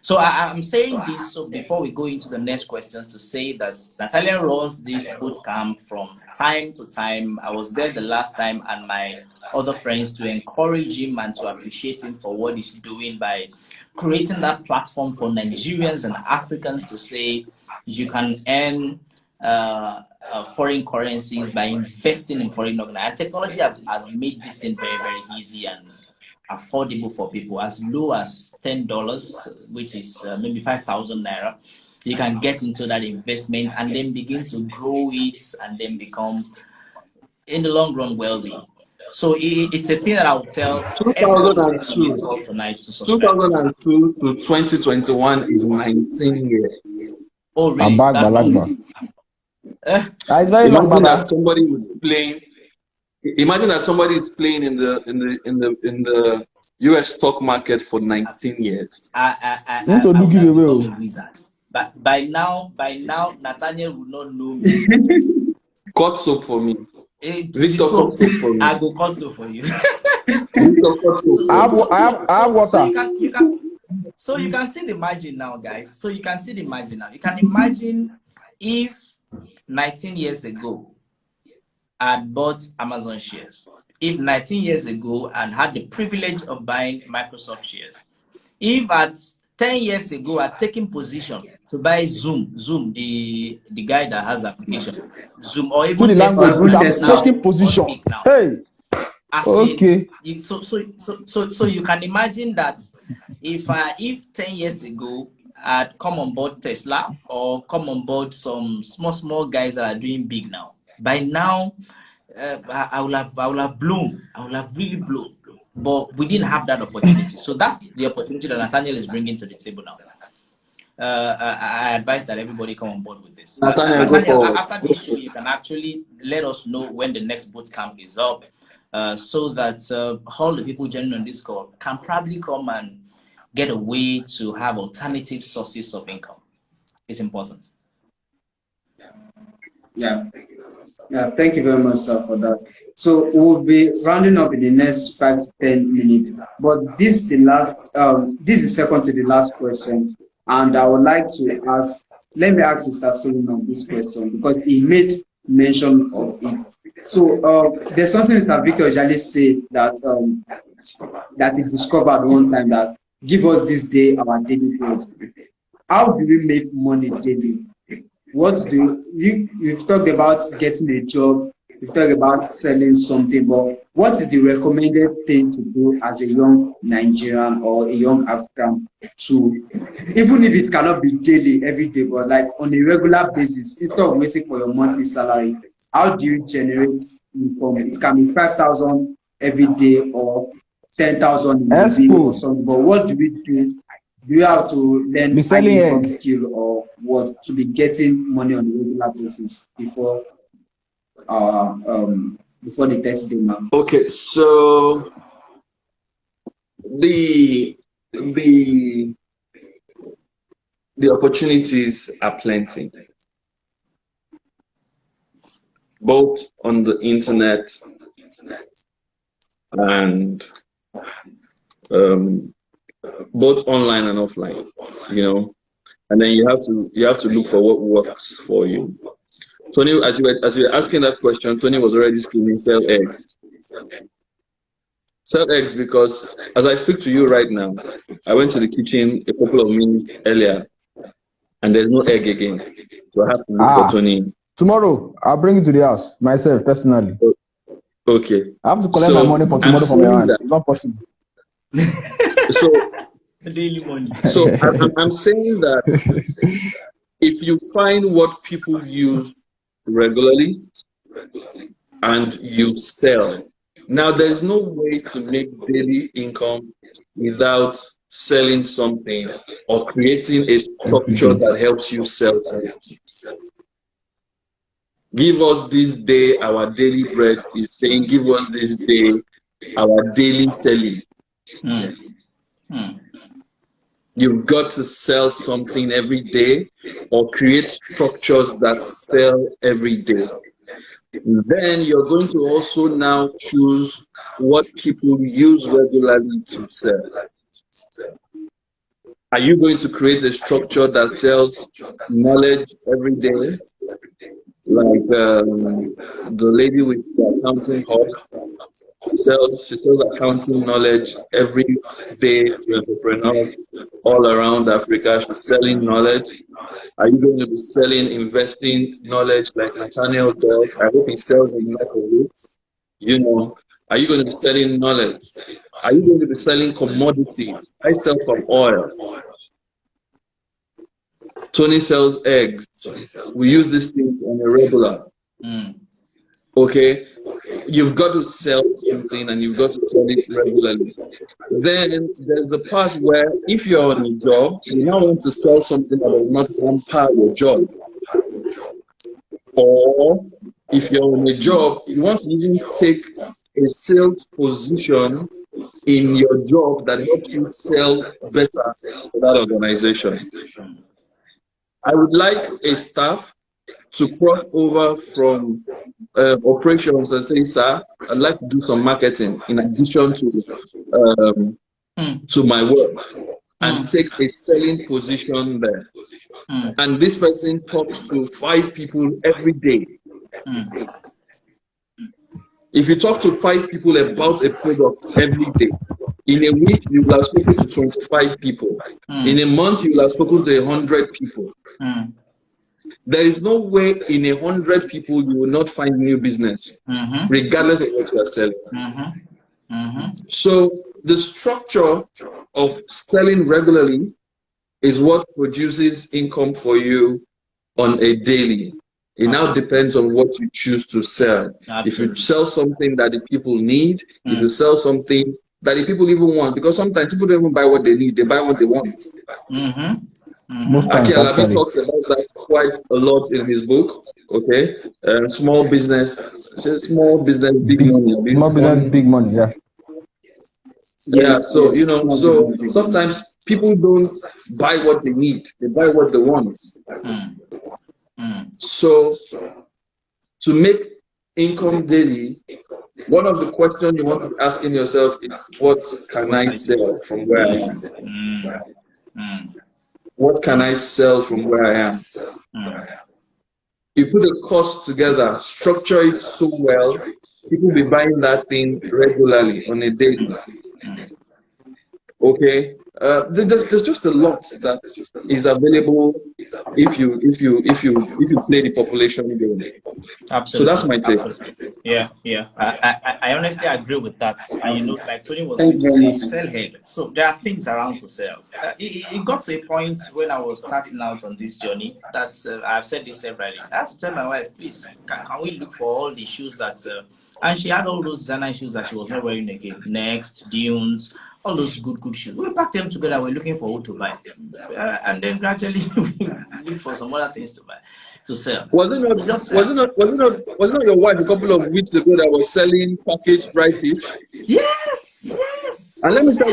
[SPEAKER 5] So I'm saying this so before we go into the next questions to say that Natalia runs this boot camp from time to time. I was there the last time, and my other friends, to encourage him and to appreciate him for what he's doing by creating that platform for Nigerians and Africans to say you can earn foreign currencies by investing in foreign organizations. Technology has made this thing very, very easy and affordable for people. As low as $10, which is maybe 5,000 naira, you can get into that investment and then begin to grow it and then become, in the long run, wealthy. So it's a thing that I'll tell everyone who's on this call tonight to subscribe.
[SPEAKER 3] 2002 to 2021 is 19 years.
[SPEAKER 5] Oh, really?
[SPEAKER 4] It's very long,
[SPEAKER 3] Imagine
[SPEAKER 4] Baba.
[SPEAKER 3] that somebody is playing. Imagine that somebody is playing in the U.S. stock market for 19 years.
[SPEAKER 5] I will become a wizard. But by now, Nathaniel will not know me.
[SPEAKER 3] Cut soap for me. Victor,
[SPEAKER 5] So
[SPEAKER 3] cut soap for me.
[SPEAKER 5] I go cut soap for you.
[SPEAKER 3] Victor, cut soap.
[SPEAKER 4] I have water.
[SPEAKER 5] So you can see the margin now, guys. So you can see the margin now. You can imagine if 19 years ago I had bought Amazon shares. If 19 years ago I had the privilege of buying Microsoft shares. If at 10 years ago I'd taken position to buy Zoom, the guy that has application, Zoom, or even
[SPEAKER 4] the language,
[SPEAKER 1] Or even
[SPEAKER 4] I'm
[SPEAKER 1] Tesla.
[SPEAKER 4] taking position. Hey, okay.
[SPEAKER 5] So you can imagine that if 10 years ago I'd come on board Tesla or come on board some small guys that are doing big now, by now I will have blown. I will have really blown. But we didn't have that opportunity. So that's the opportunity that Nathaniel is bringing to the table now. I advise that everybody come on board with this.
[SPEAKER 3] Nathaniel, go
[SPEAKER 5] Nathaniel,
[SPEAKER 3] forward.
[SPEAKER 5] after this show, you can actually let us know when the next boot camp is up, so that all the people joining on this call can probably come and get a way to have alternative sources of income. It's important.
[SPEAKER 1] Yeah. Yeah, thank you very much, sir, for that. So we'll be rounding up in the next 5 to 10 minutes. But this is the last, this is second to the last question. And I would like to ask, let me ask Mr. Solomon this question because he made mention of it. So there's something Mr. Victor Jali said that he discovered one time, that give us this day our daily bread. How do we make money daily? What do you've talked about getting a job, you've talked about selling something, but what is the recommended thing to do as a young Nigerian or a young African to, even if it cannot be daily, every day, but like on a regular basis, instead of waiting for your monthly salary, how do you generate income? It can be 5,000 every day or 10,000 in a week or something, but what do we do? Do you have to learn an income skill or what to be getting money on a regular basis before the 30-day mark?
[SPEAKER 3] Okay, so the opportunities are plenty, both on the internet and both online and offline, you know, and then you have to look for what works for you. Tony, as you were asking that question, Tony was already screaming, sell eggs. Sell eggs, because as I speak to you right now, I went to the kitchen a couple of minutes earlier and there's no egg again. So I have to look for Tony.
[SPEAKER 4] Tomorrow, I'll bring it to the house, myself, personally.
[SPEAKER 3] Okay.
[SPEAKER 4] I have to collect my money for tomorrow from your hand. It's not possible.
[SPEAKER 3] So,
[SPEAKER 5] daily money.
[SPEAKER 3] So I'm saying that if you find what people use regularly and you sell, now there's no way to make daily income without selling something or creating a structure that helps you sell something. Give us this day our daily bread is saying, give us this day our daily selling. You've got to sell something every day or create structures that sell every day. Then you're going to also now choose what people use regularly to sell. Are you going to create a structure that sells knowledge every day? Like the lady with the accounting hub, she sells accounting knowledge every day to entrepreneurs all around Africa. She's selling knowledge. Are you going to be selling investing knowledge like Nathaniel does? I hope he sells enough of it. You know, are you going to be selling knowledge? Are you going to be selling commodities? I sell palm oil. Tony sells eggs. We use these things on a regular. Okay? You've got to sell something and you've got to sell it regularly. Then there's the part where if you're on a job, you now want to sell something that does not hamper your job. Or if you're on a job, you want to even take a sales position in your job that helps you sell better for that organization. I would like a staff to cross over from operations and say, sir, I'd like to do some marketing in addition to my work, and takes a selling position there. And this person talks to 5 people every day. If you talk to 5 people about a product every day, in a week you will have spoken to 25 people. In a month you will have spoken to 100 people. There is no way in 100 people you will not find new business, regardless of what you are selling. So the structure of selling regularly is what produces income for you on a daily. It now depends on what you choose to sell. Absolutely. If you sell something that the people need, if you sell something that the people even want, because sometimes people don't even buy what they need, they buy what they want.
[SPEAKER 4] Most times,
[SPEAKER 3] Aki Alabi talks about that quite a lot in his book. Okay, small business, big money.
[SPEAKER 4] Small business, big money. Yeah.
[SPEAKER 3] Yeah. So you know, so sometimes people don't buy what they need; they buy what they want. So to make income daily, one of the questions you want to be asking yourself is, what can I sell from where I am? What can I sell from where I am? You put a cost together, structure it so well, people will be buying that thing regularly on a daily. Okay, there's just a lot that is available if you play the population game.
[SPEAKER 5] Absolutely.
[SPEAKER 3] So that's my take.
[SPEAKER 5] Absolutely. Yeah. I honestly agree with that. And you know, like Tony was going to say, sell head. So there are things around to sell. It got to a point when I was starting out on this journey that I've said this severally. I had to tell my wife, please, can we look for all the shoes that and she had all those designer shoes that she was not wearing again. Next, Dunes, all those good shoes. We packed them together. We're looking for who to buy, and then gradually we look for some other things to buy, to sell.
[SPEAKER 3] Was it not your wife a couple of weeks ago that was selling packaged dry fish?
[SPEAKER 5] Yes.
[SPEAKER 3] And let me tell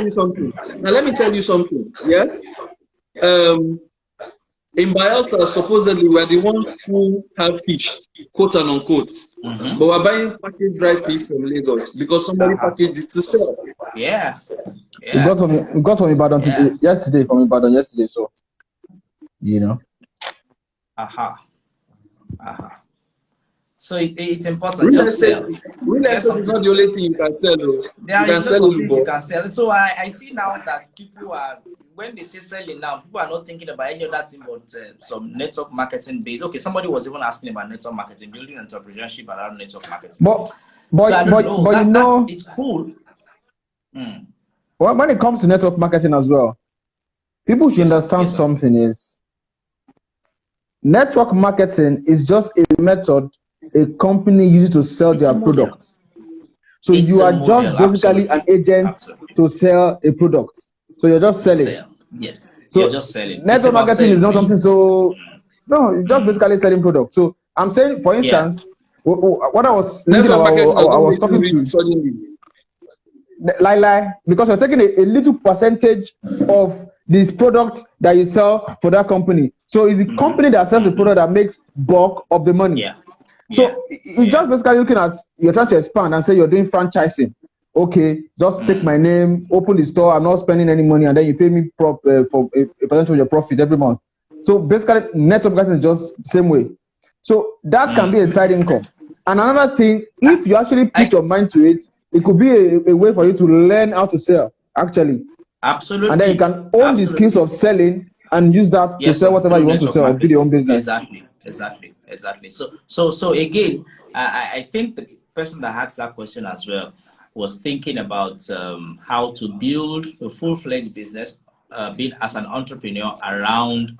[SPEAKER 3] you something. Yeah. In Bielsa, supposedly we're the ones who have fish, quote and unquote. But we're buying packaged dry fish from Lagos because somebody packaged it to sell.
[SPEAKER 5] Yeah.
[SPEAKER 4] We got from Ibadan yesterday, so you know.
[SPEAKER 5] So it's important. Just sell.
[SPEAKER 3] Real estate is not the only thing you can sell. You can sell it.
[SPEAKER 5] You can sell. So I see now that people are, when they say selling now, people are not thinking about any other thing but some network marketing based. Okay, somebody was even asking about network marketing, building entrepreneurship around network marketing.
[SPEAKER 4] But
[SPEAKER 5] it's cool.
[SPEAKER 4] Well, when it comes to network marketing as well, people should understand something is network marketing is just a method a company uses to sell their products. So you are just basically an agent to sell a product. So you're just selling.
[SPEAKER 5] Yes.
[SPEAKER 4] So
[SPEAKER 5] you're just selling.
[SPEAKER 4] Network marketing is not something so. No, it's just basically selling products. So I'm saying, for instance, what I was thinking about, I was talking to. Because you're taking a little percentage of this product that you sell for that company. So it's the company that sells the product that makes bulk of the money. So it's just basically looking at, you're trying to expand and say you're doing franchising. Okay, just take my name, open the store, I'm not spending any money, and then you pay me for a percentage of your profit every month. So basically, network marketing is just the same way. So that can be a side income. And another thing, if you actually put your mind to it, it could be a way for you to learn how to sell, actually. Absolutely. And then you can own the skills of selling and use that to sell whatever you want to sell and build your own business.
[SPEAKER 5] Exactly. So again, I think the person that asked that question as well was thinking about how to build a full-fledged business, being as an entrepreneur around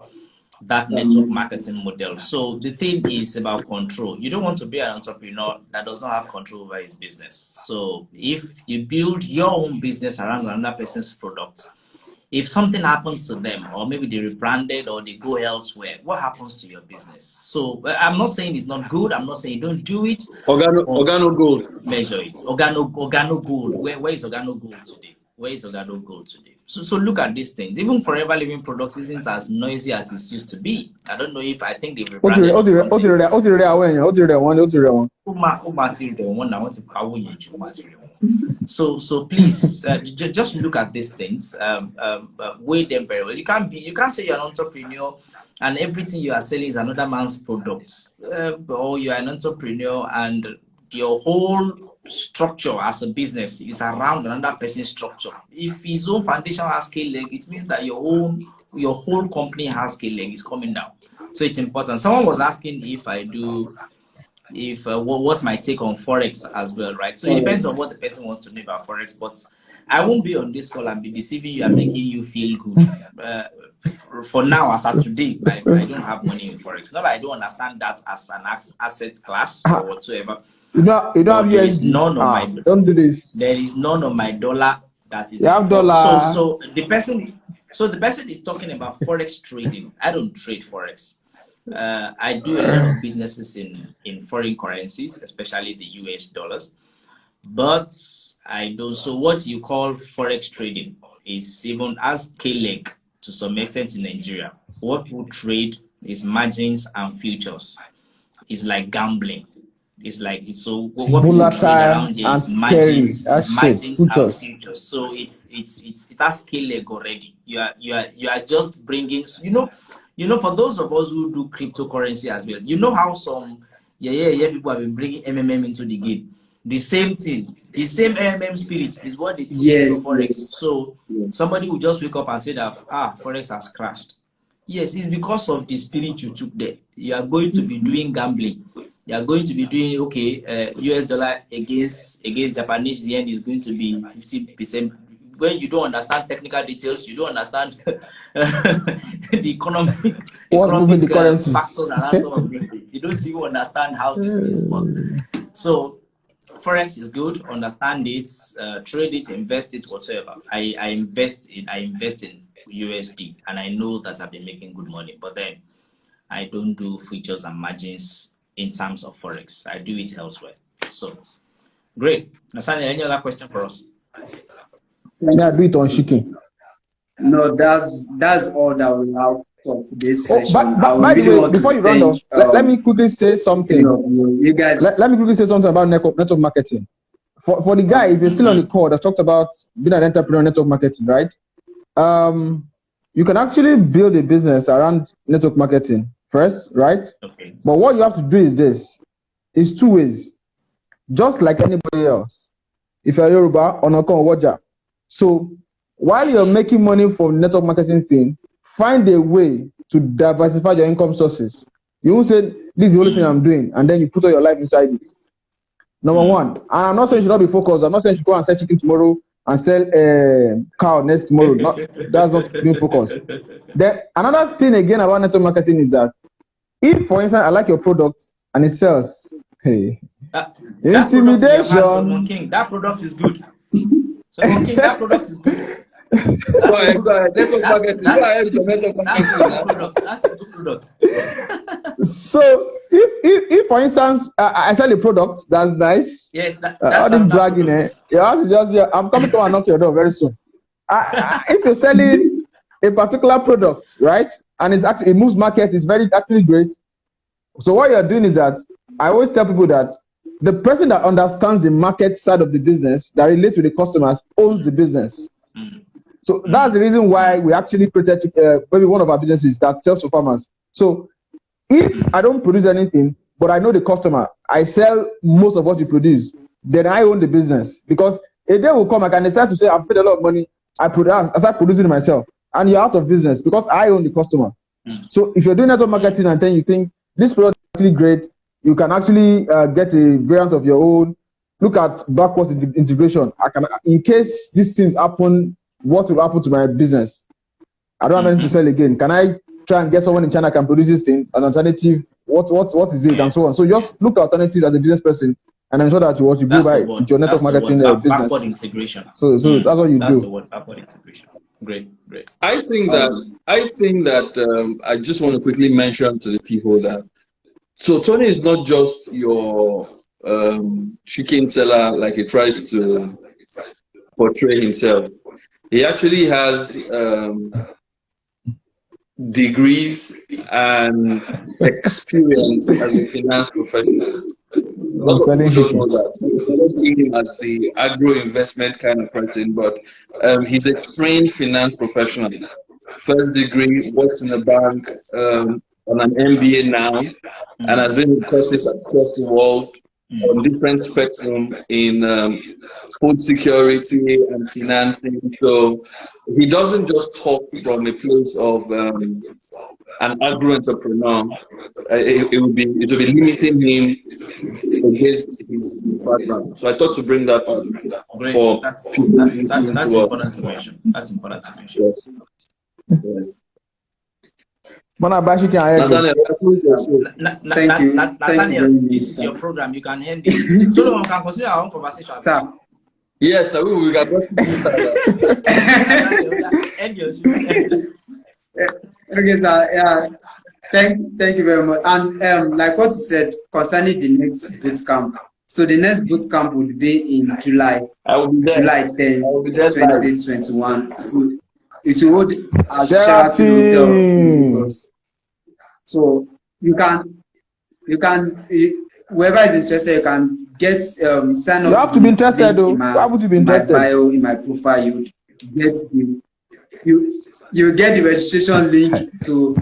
[SPEAKER 5] that network marketing model. So the thing is about control. You don't want to be an entrepreneur that does not have control over his business. So if you build your own business around another person's products, if something happens to them, or maybe they rebranded or they go elsewhere, what happens to your business? So I'm not saying it's not good. I'm not saying you don't do it.
[SPEAKER 3] Organo gold.
[SPEAKER 5] Measure it. Organo gold. Where is Organo gold today? Where is Organo gold today? So look at these things. Even Forever Living Products isn't as noisy as it used to be. I don't know if I think they've rebranded or something. So please just look at these things, weigh them very well. You can't say you're an entrepreneur and everything you are selling is another man's product, or you're an entrepreneur and your whole structure as a business is around another person's structure. If his own foundation has scale leg, it means that your whole company has scale leg is coming down. So it's important. Someone was asking what's my take on Forex as well, right? So it depends on what the person wants to know about Forex, but I won't be on this call and be deceiving you and making you feel good. For now, as of today, I don't have money in Forex. Not that I don't understand that as an asset class or whatsoever.
[SPEAKER 4] You don't have USD. Don't do this.
[SPEAKER 5] There is none of my dollar that is.
[SPEAKER 4] You have dollar.
[SPEAKER 5] So the person is talking about Forex trading. I don't trade Forex. I do a lot of businesses in foreign currencies, especially the US dollars. But I don't. So what you call Forex trading is even as K-leg to some extent in Nigeria. What we trade is margins and futures. It's like gambling. It's like so what people trade around here is margins and futures. So it has K-leg already. You are just bringing, for those of us who do cryptocurrency as well, you know how some people have been bringing MMM into the game. The same thing, the same MMM spirit is what they teach for Forex. So somebody will just wake up and say that Forex has crashed. Yes, it's because of the spirit you took there. You are going to be doing gambling. You are going to be doing US dollar against Japanese yen is going to be 50%. When you don't understand technical details, you don't understand the economic factors around some of these things. You don't even understand how these things work. So Forex is good. Understand it, trade it, invest it, whatever. I invest in USD, and I know that I've been making good money. But then I don't do futures and margins in terms of Forex. I do it elsewhere. So great. Nathaniel, any other question for us?
[SPEAKER 4] Yeah, do it on Shikin.
[SPEAKER 1] No, that's all that we have for today's session.
[SPEAKER 4] By the way, before you run off, let me quickly say something.
[SPEAKER 1] You guys, let
[SPEAKER 4] me quickly say something about network marketing. For the guy, if you're still on the call that talked about being an entrepreneur, network marketing, right? You can actually build a business around network marketing first, right?
[SPEAKER 5] Okay.
[SPEAKER 4] But what you have to do is two ways. Just like anybody else. If you're Yoruba, Onoko or Waja. So while you're making money from network marketing thing, find a way to diversify your income sources. You won't say, this is the only thing I'm doing, and then you put all your life inside it. Number one, and I'm not saying you should not be focused. I'm not saying you should go and sell chicken tomorrow and sell cow next tomorrow. That's not being focused. Then another thing again about network marketing is that if, for instance, I like your product and it sells, hey, intimidation.
[SPEAKER 5] That product is good. So that product is good.
[SPEAKER 3] Go ahead. Network marketing. Go ahead with network marketing.
[SPEAKER 5] That's a good product.
[SPEAKER 4] So if for instance I sell a product that's nice,
[SPEAKER 5] yes,
[SPEAKER 4] all this bragging, I'm coming to knock your door very soon. If you're selling a particular product, right, and it moves market, is actually great. So what you're doing is that I always tell people that the person that understands the market side of the business, that relates with the customers, owns the business. So that's the reason why we actually created maybe one of our businesses that sells for farmers. So if I don't produce anything, but I know the customer, I sell most of what you produce, then I own the business. Because a day will come, I can decide to say, I've paid a lot of money, I start producing it myself, and you're out of business because I own the customer. So if you're doing network marketing and then you think this product is actually great, you can actually get a variant of your own. Look at backward integration. In case these things happen, what will happen to my business? I don't have anything to sell again. Can I try and get someone in China can produce this thing? An alternative? What is it? And so on. So just look at alternatives as a business person and ensure that you go by with your network marketing business.
[SPEAKER 5] Backward integration.
[SPEAKER 4] So that's what you do.
[SPEAKER 5] That's the word, backward integration. Great.
[SPEAKER 3] I think that I just want to quickly mention to the people that so Tony is not just your chicken seller like he tries to portray himself. He actually has degrees and experience as a finance professional. A lot of people don't know that. They don't see him as the agro investment kind of person, but he's a trained finance professional. First degree, works in a bank, on an MBA now, and has been in courses across the world on different spectrum in food security and financing. So he doesn't just talk from a place of an agro entrepreneur. It will be limiting him against his background. So I thought to bring that up for people listening
[SPEAKER 5] that's
[SPEAKER 3] to
[SPEAKER 5] important
[SPEAKER 3] us.
[SPEAKER 5] to mention. That's important to mention.
[SPEAKER 3] Yes. Yes.
[SPEAKER 4] Nathaniel,
[SPEAKER 3] Nathaniel,
[SPEAKER 1] Thank you. Thank you
[SPEAKER 5] Nathaniel,
[SPEAKER 1] very much,
[SPEAKER 5] this is
[SPEAKER 1] sir.
[SPEAKER 5] your program. You can end it. So we can continue our own conversation.
[SPEAKER 1] Sir.
[SPEAKER 3] yes, we got
[SPEAKER 5] End your
[SPEAKER 1] Okay, sir. Yeah. Thank you very much. And like what you said concerning the next boot camp. So the next boot camp would be in July.
[SPEAKER 3] I will be there.
[SPEAKER 1] July 10,
[SPEAKER 3] I will be there
[SPEAKER 1] 2021. It will hold at Sheraton Hotel in Lagos. So whoever is interested, you can get sign up.
[SPEAKER 4] You have to be interested though. Why would you be interested?
[SPEAKER 1] My bio, in my profile, you get you get the registration link to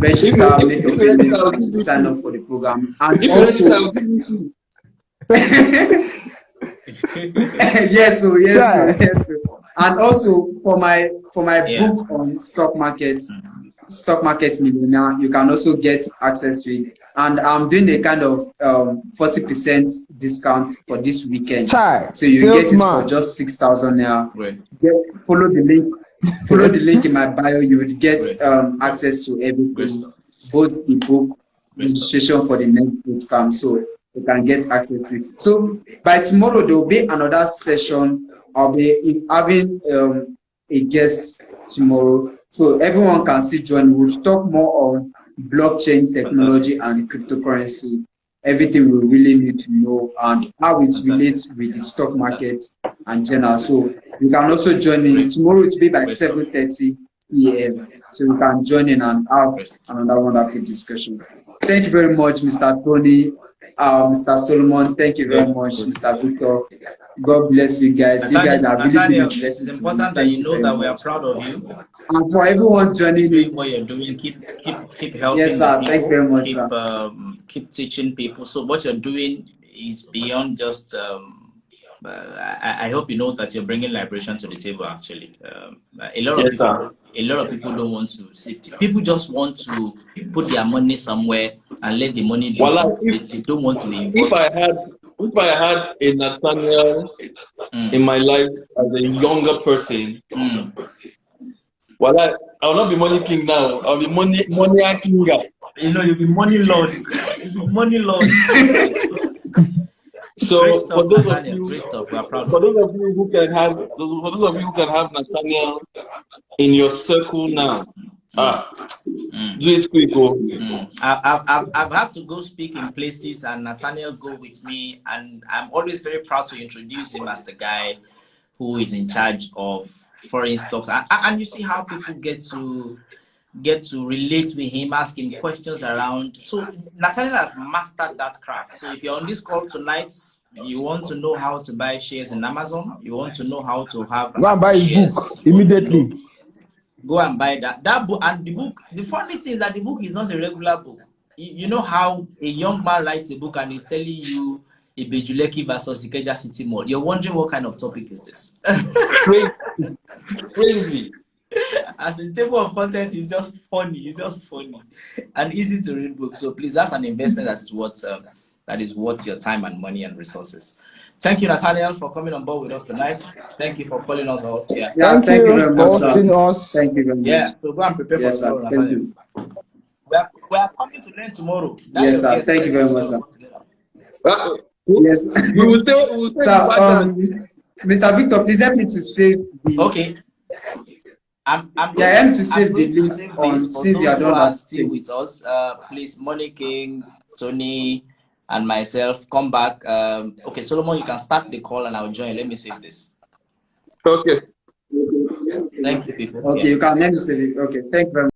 [SPEAKER 1] register, make your payment, and sign up for the program. And also, yes, sir. And also for my book on stock market millionaire, you can also get access to it. And I'm doing a kind of 40% discount for this weekend. So you get it for just 6,000 now. Follow the link in my bio. You would get access to everything, both the book, registration for the next boot camp, so you can get access to it. So by tomorrow there will be another session. I'll be having a guest tomorrow, so everyone can still join. We'll talk more on blockchain technology and cryptocurrency, everything we really need to know, and how it relates with the stock market and general. So you can also join in tomorrow. It will be by 7:30 p.m. So you can join in and have another wonderful discussion. Thank you very much, Mr. Tony, Mr. Solomon. Thank you very much, Mr. Victor. God bless you guys. You guys are really been interesting.
[SPEAKER 5] It's important that you know that we are proud of you.
[SPEAKER 1] And for everyone joining in,
[SPEAKER 5] what you're doing, keep helping.
[SPEAKER 1] Yes, sir.
[SPEAKER 5] People,
[SPEAKER 1] thank you very much, sir.
[SPEAKER 5] Keep teaching people. So what you're doing is beyond just. I hope you know that you're bringing liberation to the table. Actually, a lot of people don't want to see. People just want to put their money somewhere and let the money do something. They don't want to be involved.
[SPEAKER 3] If I had a Nathaniel in my life as a younger person, well, I'll not be money king now. I'll be money king.
[SPEAKER 5] You know, you'll be money lord. Money lord.
[SPEAKER 3] So
[SPEAKER 5] for those of you
[SPEAKER 3] who can have Nathaniel in your circle now, do it quick.
[SPEAKER 5] I've had to go speak in places, and Nathaniel go with me, and I'm always very proud to introduce him as the guy who is in charge of foreign stocks. And you see how people get to relate with him, ask him questions around. So Nathaniel has mastered that craft. So if you're on this call tonight, you want to know how to buy shares in Amazon, you want to know how to have
[SPEAKER 4] go and buy his book immediately.
[SPEAKER 5] Go and buy that book. And the book, the funny thing is that the book is not a regular book. You know how a young man writes a book and he's telling you Ibejuleki versus Ikeja City Mall. You're wondering what kind of topic is this?
[SPEAKER 3] Crazy.
[SPEAKER 5] As in table of content is just funny. It's just funny and easy to read book. So please, that's an investment that is worth your time and money and resources. Thank you, Nathaniel, for coming on board with us tonight. Thank you for calling us out.
[SPEAKER 1] Yeah, thank you very much, sir. Thank you very much.
[SPEAKER 5] Yeah, so go and prepare for tomorrow, Nathaniel. We are coming to learn tomorrow.
[SPEAKER 1] Yes, sir. Thank you very much, sir.
[SPEAKER 3] Yes. We will stay.
[SPEAKER 1] Sir, Mr. Victor, please help me to save the.
[SPEAKER 5] Okay. I'm
[SPEAKER 1] to save the link on since you are done
[SPEAKER 5] still with us. Please, Money King, Tony, and myself, come back. Okay, Solomon, you can start the call and I'll join. Let me save this.
[SPEAKER 3] Okay.
[SPEAKER 5] Thank you, people.
[SPEAKER 1] Okay,
[SPEAKER 5] Yeah.
[SPEAKER 1] you can let me say it. Okay, thank you very much.